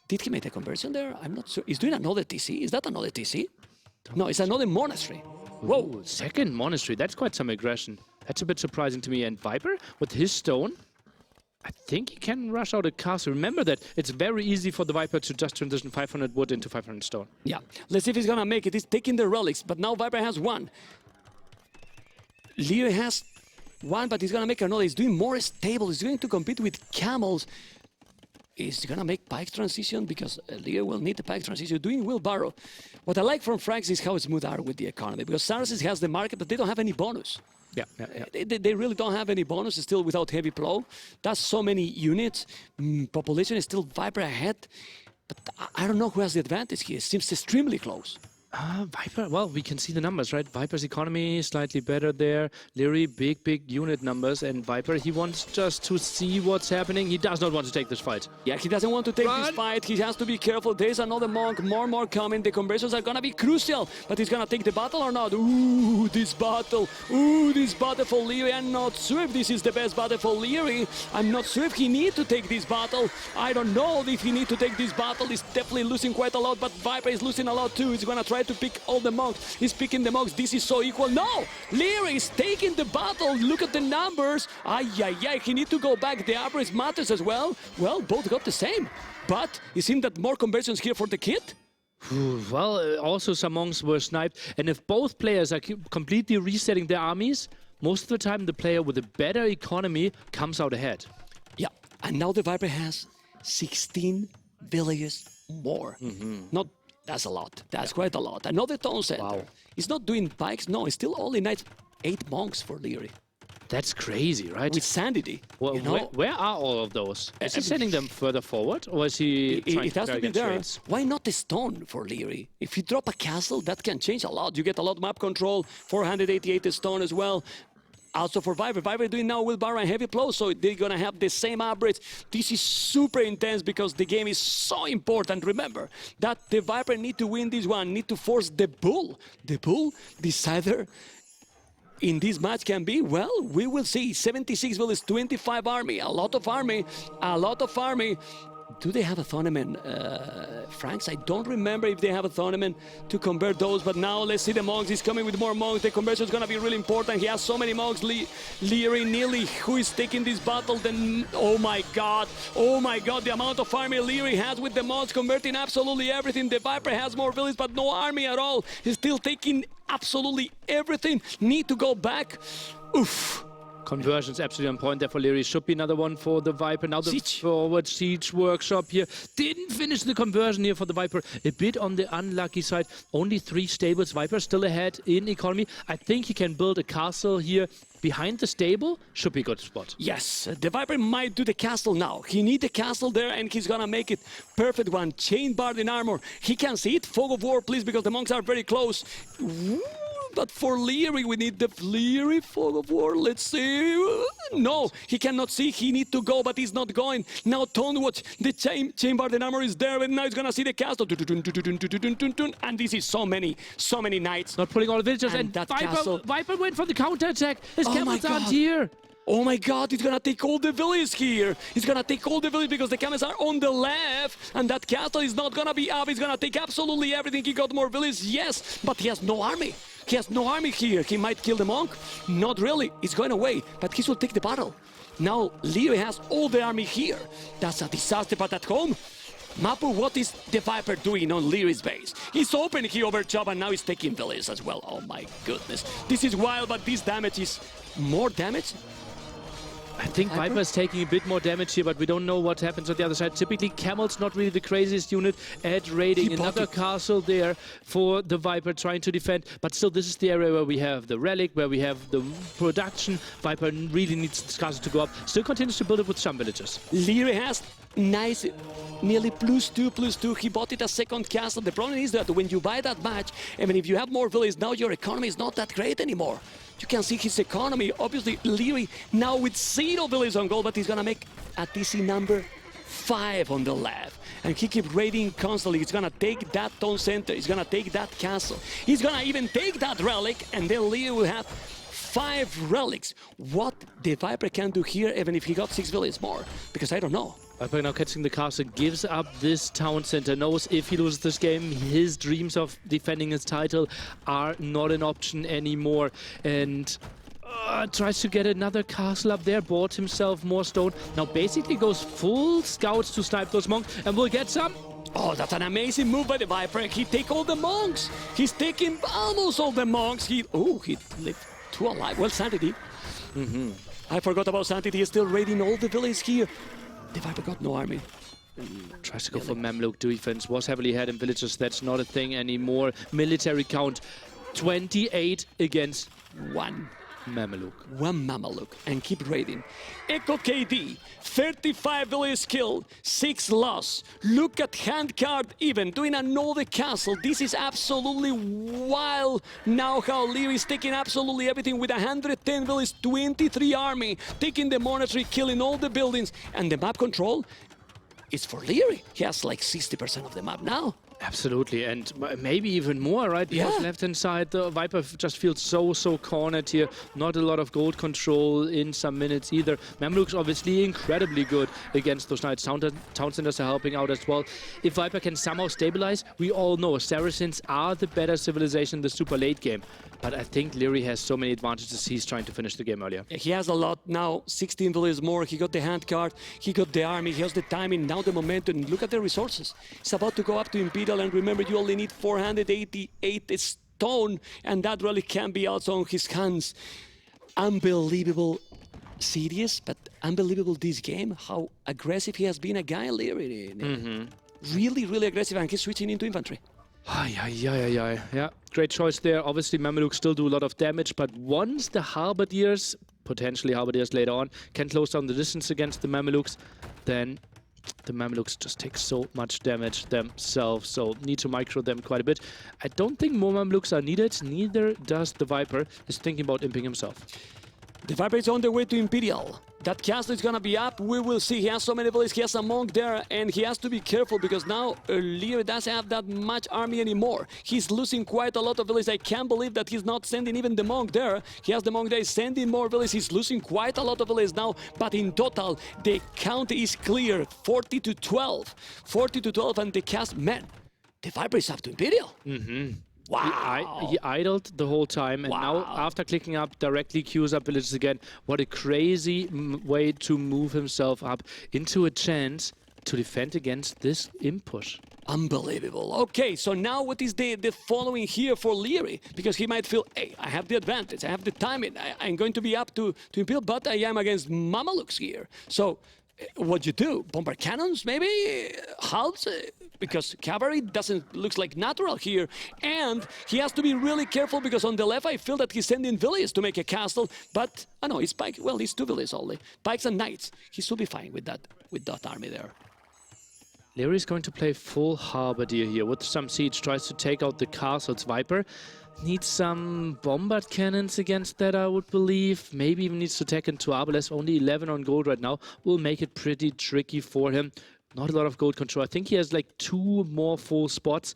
Did he make a conversion there? I'm not sure. He's doing another TC. Is that another TC? No, it's another monastery. Whoa. Second monastery. That's quite some aggression. That's a bit surprising to me. And Viper, with his stone, I think he can rush out a castle. Remember that it's very easy for the Viper to just transition 500 wood into 500 stone. Yeah, let's see if he's gonna make it. He's taking the relics, but now Viper has 1. Lierrey has 1, but he's gonna make another. He's doing more stable. He's going to compete with camels. He's gonna make pike transition, because Lierrey will need the pike transition. Doing wheelbarrow. What I like from Frags is how smooth are with the economy, because Saracens has the market, but they don't have any bonus. Yeah. They really don't have any bonus, still without heavy plow. That's so many units. Population is still Viper ahead. But I don't know who has the advantage here. It seems extremely close. Viper, well, we can see the numbers, right? Viper's economy is slightly better there. Lierrey, big unit numbers. And Viper, he wants just to see what's happening. He does not want to take this fight. Yeah, he doesn't want to take this fight. He has to be careful. There's another monk, more coming. The conversions are gonna be crucial. But he's gonna take the battle or not? Ooh, this battle. Ooh, this battle for Lierrey. I'm not sure if this is the best battle for Lierrey. I'm not sure if he needs to take this battle. I don't know if he needs to take this battle. He's definitely losing quite a lot, but Viper is losing a lot too. He's gonna try to pick all the monks. He's picking the monks. This is so equal. No! Lierrey is taking the battle. Look at the numbers. Ay. He needs to go back. The average matters as well. Well, both got the same. But it seems that more conversions here for the kid. Well, also some monks were sniped. And if both players are completely resetting their armies, most of the time the player with a better economy comes out ahead. Yeah, and now the Viper has 16 villages more. That's a lot. That's quite a lot. Another town center. Wow. He's not doing pikes. No, he's still only 8 monks for Lierrey. That's crazy, right? With sanity. Well, you know? where are all of those? Is he sending them further forward, or is he trying It to has to be against there. raids? Why not the stone for Lierrey? If you drop a castle, that can change a lot. You get a lot of map control, 488 stone as well. Also for Viper. Viper doing now wheelbarrow and heavy plow, so they're gonna have the same average. This is super intense because the game is so important. Remember that the Viper need to win this one, need to force the bull. The bull decider. in this match can be? Well, we will see. 76 villas, 25 army, a lot of army, a lot of army. Do they have a tournament, Franks? I don't remember if they have a tournament to convert those, but now let's see the monks. He's coming with more monks. The conversion is going to be really important. He has so many monks. Lierrey, Nearly, who is taking this battle, then, oh my god, the amount of army Lierrey has with the monks, converting absolutely everything. The Viper has more villages, but no army at all. He's still taking absolutely everything. Need to go back. Oof. Conversions absolutely on point there for Lierrey. Should be another one for the Viper. Now the forward siege workshop here. Didn't finish the conversion here for the Viper. A bit on the unlucky side. Only 3 stables. Viper still ahead in economy. I think he can build a castle here behind the stable. Should be a good spot. Yes, the Viper might do the castle now. He needs the castle there and he's gonna make it perfect one. Chain barred in armor. He can see it. Fog of War, please, because the monks are very close. Woo! But for Lierrey, we need the Lierrey Fog of War. Let's see. No, he cannot see. He needs to go, but he's not going. Now Tonewatch, the chamber, the armor is there, and now he's gonna see the castle. And this is so many knights. Not pulling all the villagers, and that Viper went for the counterattack. His camels aren't God. here. Oh my god, he's gonna take all the villages here. He's gonna take all the villages because the camels are on the left, and that castle is not gonna be up. He's gonna take absolutely everything. He got more villages, yes, but he has no army. He has no army here. He might kill the monk. Not really. He's going away, but he will take the battle. Now, Lierrey has all the army here. That's a disaster, but at home, Mapu, what is the Viper doing on Lierrey's base? He's open here over job, and now he's taking villages as well. Oh my goodness. This is wild, but this damage is more damage. I think Viper is taking a bit more damage here, but we don't know what happens on the other side. Typically, Camel's not really the craziest unit at raiding. Another castle there for the Viper trying to defend. But still, this is the area where we have the relic, where we have the production. Viper really needs this castle to go up. Still continues to build it with some villagers. Lierrey has nice, nearly +2. He bought it a second castle. The problem is that when you buy that match, I mean, if you have more villages, now your economy is not that great anymore. You can see his economy. Obviously, Lierrey now with 0 villages on gold, but he's gonna make a TC number 5 on the left. And he keeps raiding constantly. He's gonna take that town center. He's gonna take that castle. He's gonna even take that relic, and then Lierrey will have 5 relics. What the Viper can do here, even if he got 6 villages more, because I don't know. Viper now catching the castle, gives up this town center, knows if he loses this game, his dreams of defending his title are not an option anymore. And tries to get another castle up there, bought himself more stone. Now basically goes full scouts to snipe those monks, and will get some. Oh, that's an amazing move by the Viper. He take all the monks. He's taking almost all the monks. He left 2 alive. Well, Sanity. I forgot about Sanity. He's still raiding all the villages here. The Viper got no army. Tries to go for Mamluk defense. Was heavily ahead in villages. That's not a thing anymore. Military count 28 against 1 Mameluke. 1 Mameluke, and keep raiding. Echo KD, 35 villages killed, 6 lost. Look at Handcard even, doing another castle. This is absolutely wild. Now how Lierrey is taking absolutely everything with 110 villages, 23 army, taking the monastery, killing all the buildings. And the map control is for Lierrey. He has like 60% of the map now. Absolutely, and maybe even more, right? Because left-hand side, the Viper just feels so cornered here. Not a lot of gold control in some minutes either. Mamluke's obviously incredibly good against those knights. Town centers are helping out as well. If Viper can somehow stabilize, we all know Saracens are the better civilization in the super late game. But I think Lierrey has so many advantages, he's trying to finish the game earlier. He has a lot now, 16 villages more. He got the hand card, he got the army, he has the timing, now the momentum. Look at the resources. It's about to go up to Imperial, and remember, you only need 488 stone, and that really can be also on his hands. Unbelievable series, but unbelievable this game, how aggressive he has been, a guy, Lierrey. Really aggressive, and he's switching into infantry. Yeah, great choice there. Obviously, Mameluke still do a lot of damage, but once the Halberdiers, potentially Halberdiers later on, can close down the distance against the Mamelukes, then the Mamelukes just take so much damage themselves, so need to micro them quite a bit. I don't think more Mamelukes are needed, neither does the Viper. He's thinking about imping himself. The Viper is on the way to Imperial. That castle is gonna be up. We will see. He has so many villages. He has a monk there, and he has to be careful because now Lierrey doesn't have that much army anymore. He's losing quite a lot of villages. I can't believe that he's not sending even the monk there. He has the monk there. He's sending more villages. He's losing quite a lot of villages now. But in total, the count is clear. 40 to 12. 40 to 12, and the cast, man, the Viper is up to Imperial. Wow. He idled the whole time, and now after clicking up, directly queues up villages again. What a crazy way to move himself up into a chance to defend against this input. Unbelievable. Okay, so now what is the following here for Lierrey? Because he might feel, hey, I have the advantage, I have the timing, I'm going to be up to Imperial, but I am against Mamelukes here. So what you do? Bomber cannons, maybe? Halves? Because cavalry looks like natural here. And he has to be really careful because on the left I feel that he's sending villages to make a castle. But, oh no, it's pike. Well, it's 2 villages only. Pikes and knights. He should be fine with that army there. Lierrey is going to play full halberdier here with some siege, tries to take out the castle's Viper. Needs some bombard cannons against that, I would believe. Maybe even needs to take into Arbalest. Only 11 on gold right now. Will make it pretty tricky for him. Not a lot of gold control. I think he has like 2 more full spots.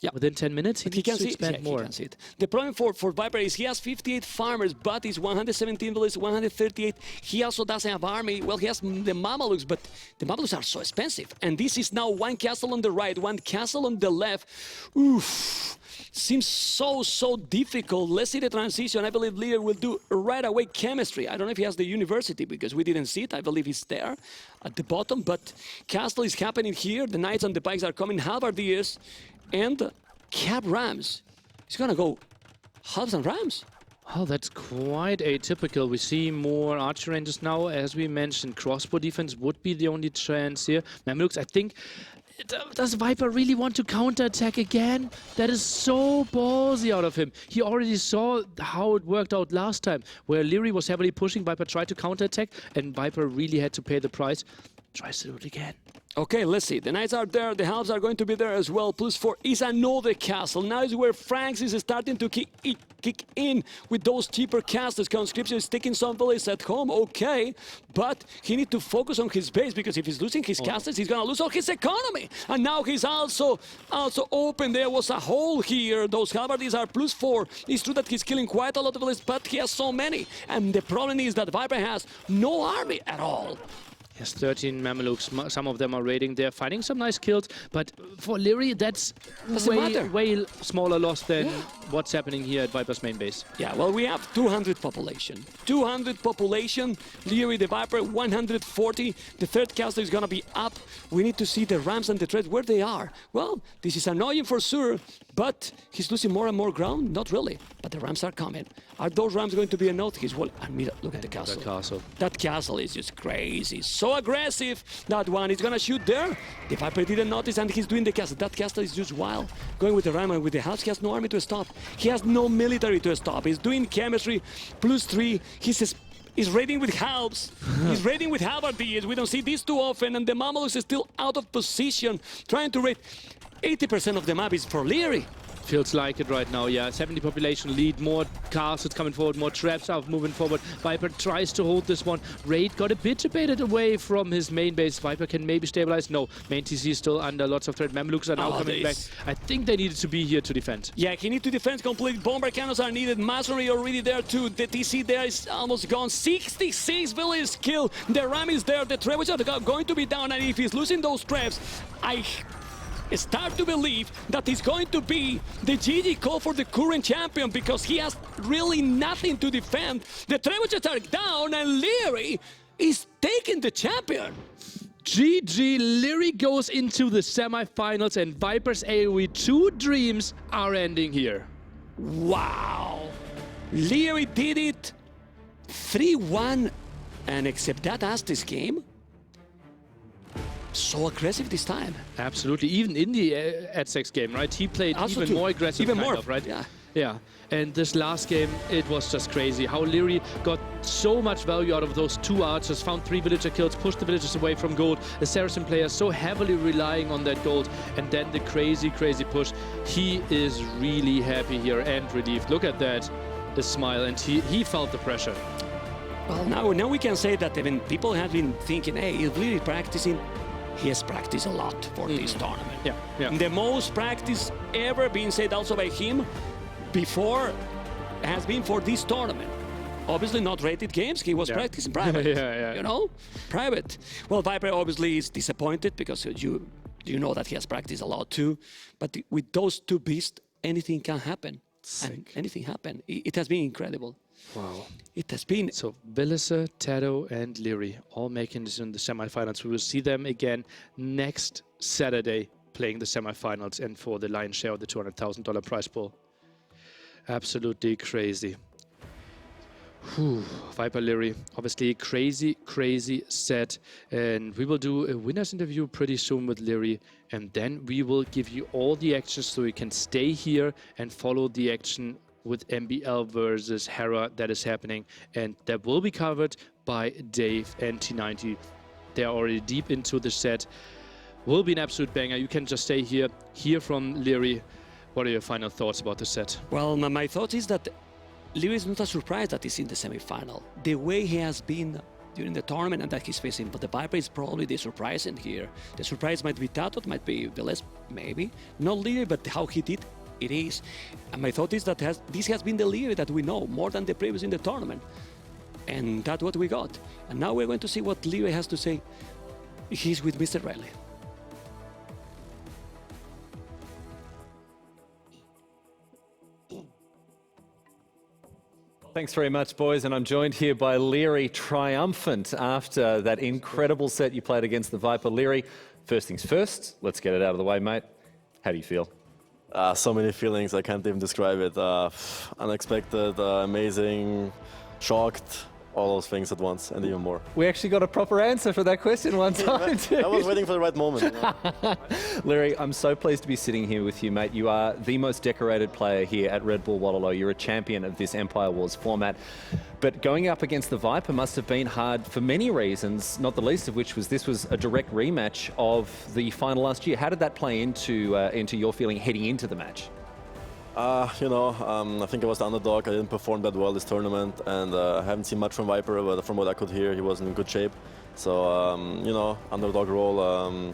Yeah, within 10 minutes, he needs to expand more. He can see it. The problem for Viper is he has 58 farmers, but he's 117 villages, 138. He also doesn't have army. Well, he has the Mamelukes, but the Mamelukes are so expensive. And this is now 1 castle on the right, 1 castle on the left. Oof. Seems so difficult. Let's see the transition. I believe Lierrey will do right away chemistry. I don't know if he has the university because we didn't see it. I believe he's there at the bottom, but castle is happening here. The knights and the pikes are coming, halberdiers, and cab rams. He's gonna go halves and rams. Oh, that's quite atypical. We see more archer rangers now. As we mentioned, crossbow defense would be the only chance here. Mamelukes, I think, does Viper really want to counterattack again? That is so ballsy out of him. He already saw how it worked out last time, where Lierrey was heavily pushing, Viper tried to counterattack, and Viper really had to pay the price. Tries to do it again. Okay, let's see. The knights are there. The halves are going to be there as well. +4 is another castle. Now is where Franks is starting to kick in with those cheaper castles. Conscription is taking some villages at home. Okay, but he needs to focus on his base because if he's losing his castles, he's going to lose all his economy. And now he's also open. There was a hole here. Those halberdiers are +4. It's true that he's killing quite a lot of villages, but he has so many. And the problem is that Viper has no army at all. Yes, 13 Mamelukes, some of them are raiding there, finding some nice kills, but for Lierrey, that's way smaller loss than what's happening here at Viper's main base. Yeah, well, we have 200 population. 200 population, Lierrey the Viper, 140. The third castle is gonna be up. We need to see the rams and the treads, where they are. Well, this is annoying for sure, but he's losing more and more ground? Not really, but the rams are coming. Are those rams going to be enough? Look at the castle. That castle is just crazy. So aggressive. That one is gonna shoot there. The Viper didn't notice and he's doing the castle. That castle is just wild. Going with the ram and with the house, he has no army to stop. He has no military to stop. He's doing chemistry, +3. He's raiding with halves. He's raiding with halberdiers. We don't see these too often, and the Mamelukes is still out of position, trying to raid. 80% of the map is for Lierrey. Feels like it right now, yeah. 70 population lead, more castles coming forward, more traps are moving forward. Viper tries to hold this one. Raid got a bit debated away from his main base. Viper can maybe stabilize. No, main TC is still under lots of threat. Mamelukes are now coming back. I think they needed to be here to defend. Yeah, he needs to defend complete. Bomber cannons are needed. Masonry already there too. The TC there is almost gone. 66 villages killed. The ram is there. The trebuchets are going to be down, and if he's losing those trebs, I start to believe that he's going to be the GG call for the current champion because he has really nothing to defend. The trebuchets are down and Lierrey is taking the champion. GG, Lierrey goes into the semifinals and Viper's AoE 2 dreams are ending here. Wow. Lierrey did it 3-1, and except that Aztecs game, so aggressive this time. Absolutely, even in the Aztecs game, right? He played also even more aggressive, even more, right? Yeah. Yeah, and this last game, it was just crazy. How Lierrey got so much value out of those 2 archers, found 3 villager kills, pushed the villagers away from gold. The Saracen player so heavily relying on that gold, and then the crazy push. He is really happy here and relieved. Look at that, the smile, and he felt the pressure. Well, now we can say that even people have been thinking, hey, he's really practicing. He has practiced a lot for this tournament. Yeah. The most practice ever being said also by him before has been for this tournament. Obviously not rated games, he was practicing private, you know, private. Well, Viper obviously is disappointed because you know that he has practiced a lot too, but with those two beasts, anything can happen. And anything happened. It has been incredible. Wow. It has been. So Villiser, Tato, and Lierrey all making this in the semifinals. We will see them again next Saturday playing the semifinals and for the lion's share of the $200,000 prize pool. Absolutely crazy. Whew. Viper Lierrey, obviously crazy set, and we will do a winners interview pretty soon with Lierrey, and then we will give you all the actions so you can stay here and follow the action with MBL versus Hera that is happening, and that will be covered by Dave and T90. They're already deep into the set. Will be an absolute banger. You can just stay here, hear from Lierrey. What are your final thoughts about the set? Well, my thought is that Lierrey is not a surprise that he's in the semi-final. The way he has been during the tournament and that he's facing, but the Viper is probably the surprise in here. The surprise might be Tato, it might be Velez, maybe. Not Lierrey, but how he did, it is. And my thought is that this has been the Lierrey that we know, more than the previous in the tournament. And that's what we got. And now we're going to see what Lierrey has to say. He's with Mr. Riley. Thanks very much, boys, and I'm joined here by Lierrey, triumphant after that incredible set you played against the Viper. Lierrey, first things first, let's get it out of the way, mate. How do you feel? So many feelings, I can't even describe it. Unexpected, amazing, shocked, all those things at once, and even more. We actually got a proper answer for that question one time, too. I was waiting for the right moment. You know? Lierrey, I'm so pleased to be sitting here with you, mate. You are the most decorated player here at Red Bull Wololo. You're a champion of this Empire Wars format. But going up against the Viper must have been hard for many reasons, not the least of which was this was a direct rematch of the final last year. How did that play into your feeling heading into the match? You know, I think I was the underdog. I didn't perform that well this tournament, and I haven't seen much from Viper, but from what I could hear, he wasn't in good shape. So, you know, underdog role.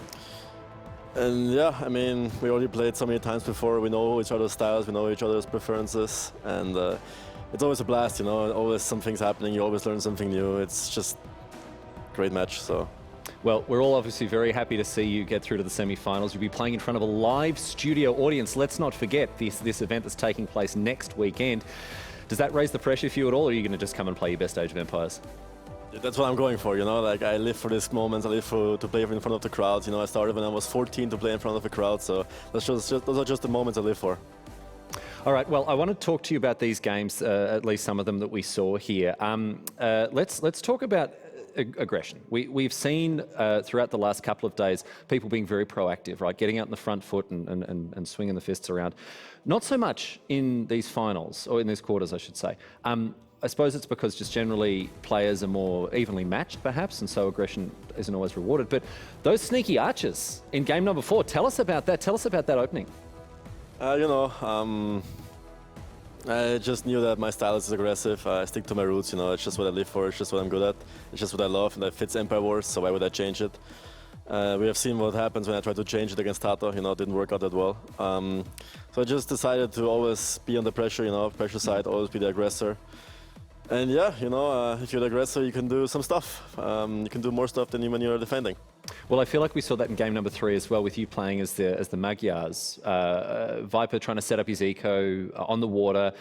And yeah, I mean, we already played so many times before. We know each other's styles, we know each other's preferences, and it's always a blast, you know. Always something's happening, you always learn something new. It's just a great match, so. Well, we're all obviously very happy to see you get through to the semi-finals. You'll be playing in front of a live studio audience. Let's not forget this event that's taking place next weekend. Does that raise the pressure for you at all, or are you going to just come and play your best Age of Empires? That's what I'm going for, you know. Like, I live for this moment. I live to play in front of the crowd. You know, I started when I was 14 to play in front of a crowd, so those are just the moments I live for. All right, well, I want to talk to you about these games, at least some of them that we saw here. Let's talk about aggression. We've seen throughout the last couple of days people being very proactive, right? Getting out in the front foot and swinging the fists around. Not so much in these finals, or in these quarters, I should say. I suppose it's because just generally players are more evenly matched, perhaps, and so aggression isn't always rewarded. But those sneaky archers in game number 4, tell us about that. Tell us about that opening. You know, I just knew that my style is aggressive. I stick to my roots, you know. It's just what I live for. It's just what I'm good at. It's just what I love, and that fits Empire Wars, so why would I change it? We have seen what happens when I try to change it against Tato. You know, it didn't work out that well. So I just decided to always be under pressure, you know, pressure side, always be the aggressor. And yeah, you know, if you're the aggressor, you can do some stuff. You can do more stuff than when you're defending. Well, I feel like we saw that in game number 3 as well, with you playing as the Magyars. Viper trying to set up his eco on the water.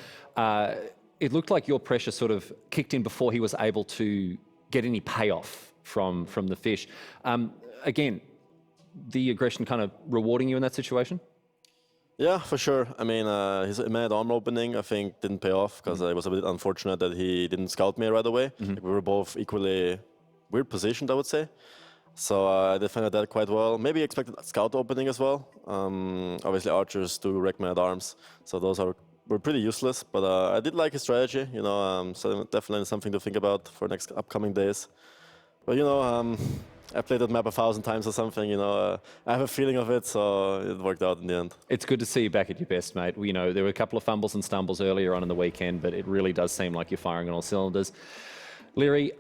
It looked like your pressure sort of kicked in before he was able to get any payoff from the fish. Again, the aggression kind of rewarding you in that situation? Yeah, for sure. I mean, his man arm opening, I think, didn't pay off because it was a bit unfortunate that he didn't scout me right away. Like, we were both equally weird positioned, I would say. So I defended that quite well. Maybe expected a scout opening as well. Obviously, archers do wreck man at arms, so those were pretty useless. But I did like his strategy, you know, so definitely something to think about for next upcoming days. But, you know, I played that map 1,000 times or something, you know. I have a feeling of it, so it worked out in the end. It's good to see you back at your best, mate. You know, there were a couple of fumbles and stumbles earlier on in the weekend, but it really does seem like you're firing on all cylinders. Lierrey,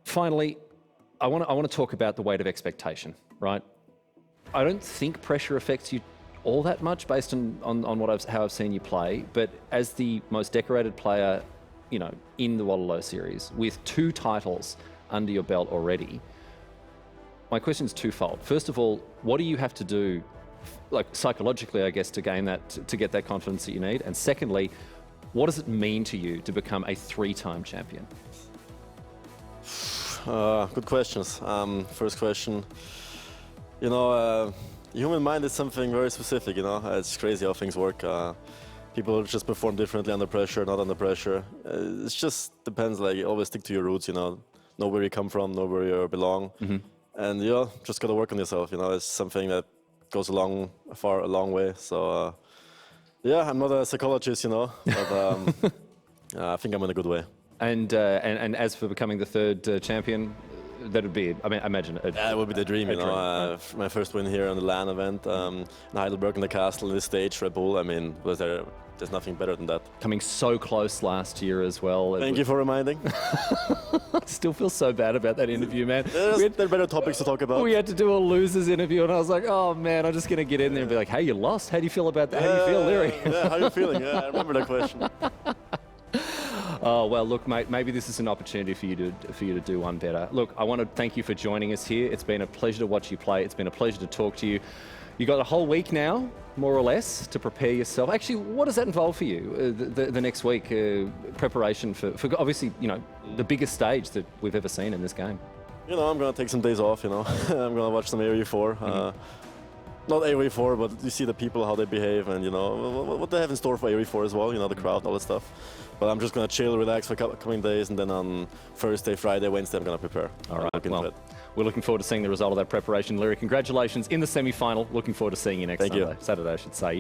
finally, I want to talk about the weight of expectation, right? I don't think pressure affects you all that much based on how I've seen you play, but as the most decorated player, you know, in the Wololo series, with 2 titles under your belt already, my question is twofold. First of all, what do you have to do, like psychologically, I guess, to gain that, to get that confidence that you need? And secondly, what does it mean to you to become a 3-time champion? Good questions. First question, you know, human mind is something very specific, you know. It's crazy how things work. People just perform differently under pressure, not under pressure. It just depends, like, you always stick to your roots, you know. Know where you come from, know where you belong. And, you know, just got to work on yourself, you know. It's something that goes a long way. So, yeah, I'm not a psychologist, you know, but I think I'm in a good way. And as for becoming the 3rd champion, that would be, I mean, I imagine. Yeah, it would be the dream, you know. My first win here on the LAN event, in Heidelberg in the castle, in this stage, Red Bull. I mean, there's nothing better than that. Coming so close last year as well. Thank you for reminding. I still feel so bad about that interview, man. There are better topics to talk about. We had to do a losers interview, and I was like, oh man, I'm just going to get in there and be like, hey, you lost. How do you feel about that? How do you feel, Lierrey? Yeah, how are you feeling? Yeah, I remember that question. Oh, well, look, mate, maybe this is an opportunity for you to do one better. Look, I want to thank you for joining us here. It's been a pleasure to watch you play. It's been a pleasure to talk to you. You got a whole week now, more or less, to prepare yourself. Actually, what does that involve for you, the next week, preparation for obviously, you know, the biggest stage that we've ever seen in this game? You know, I'm going to take some days off, you know. I'm going to watch some AOE4. Not AOE4, but you see the people, how they behave, and, you know, what they have in store for AOE4 as well, you know, the crowd, all that stuff. But I'm just going to chill, relax for a couple coming days, and then on Thursday, Friday, Wednesday, I'm going to prepare. All right, well, we're looking forward to seeing the result of that preparation. Lierrey, congratulations in the semi-final. Looking forward to seeing you next Saturday, I should say.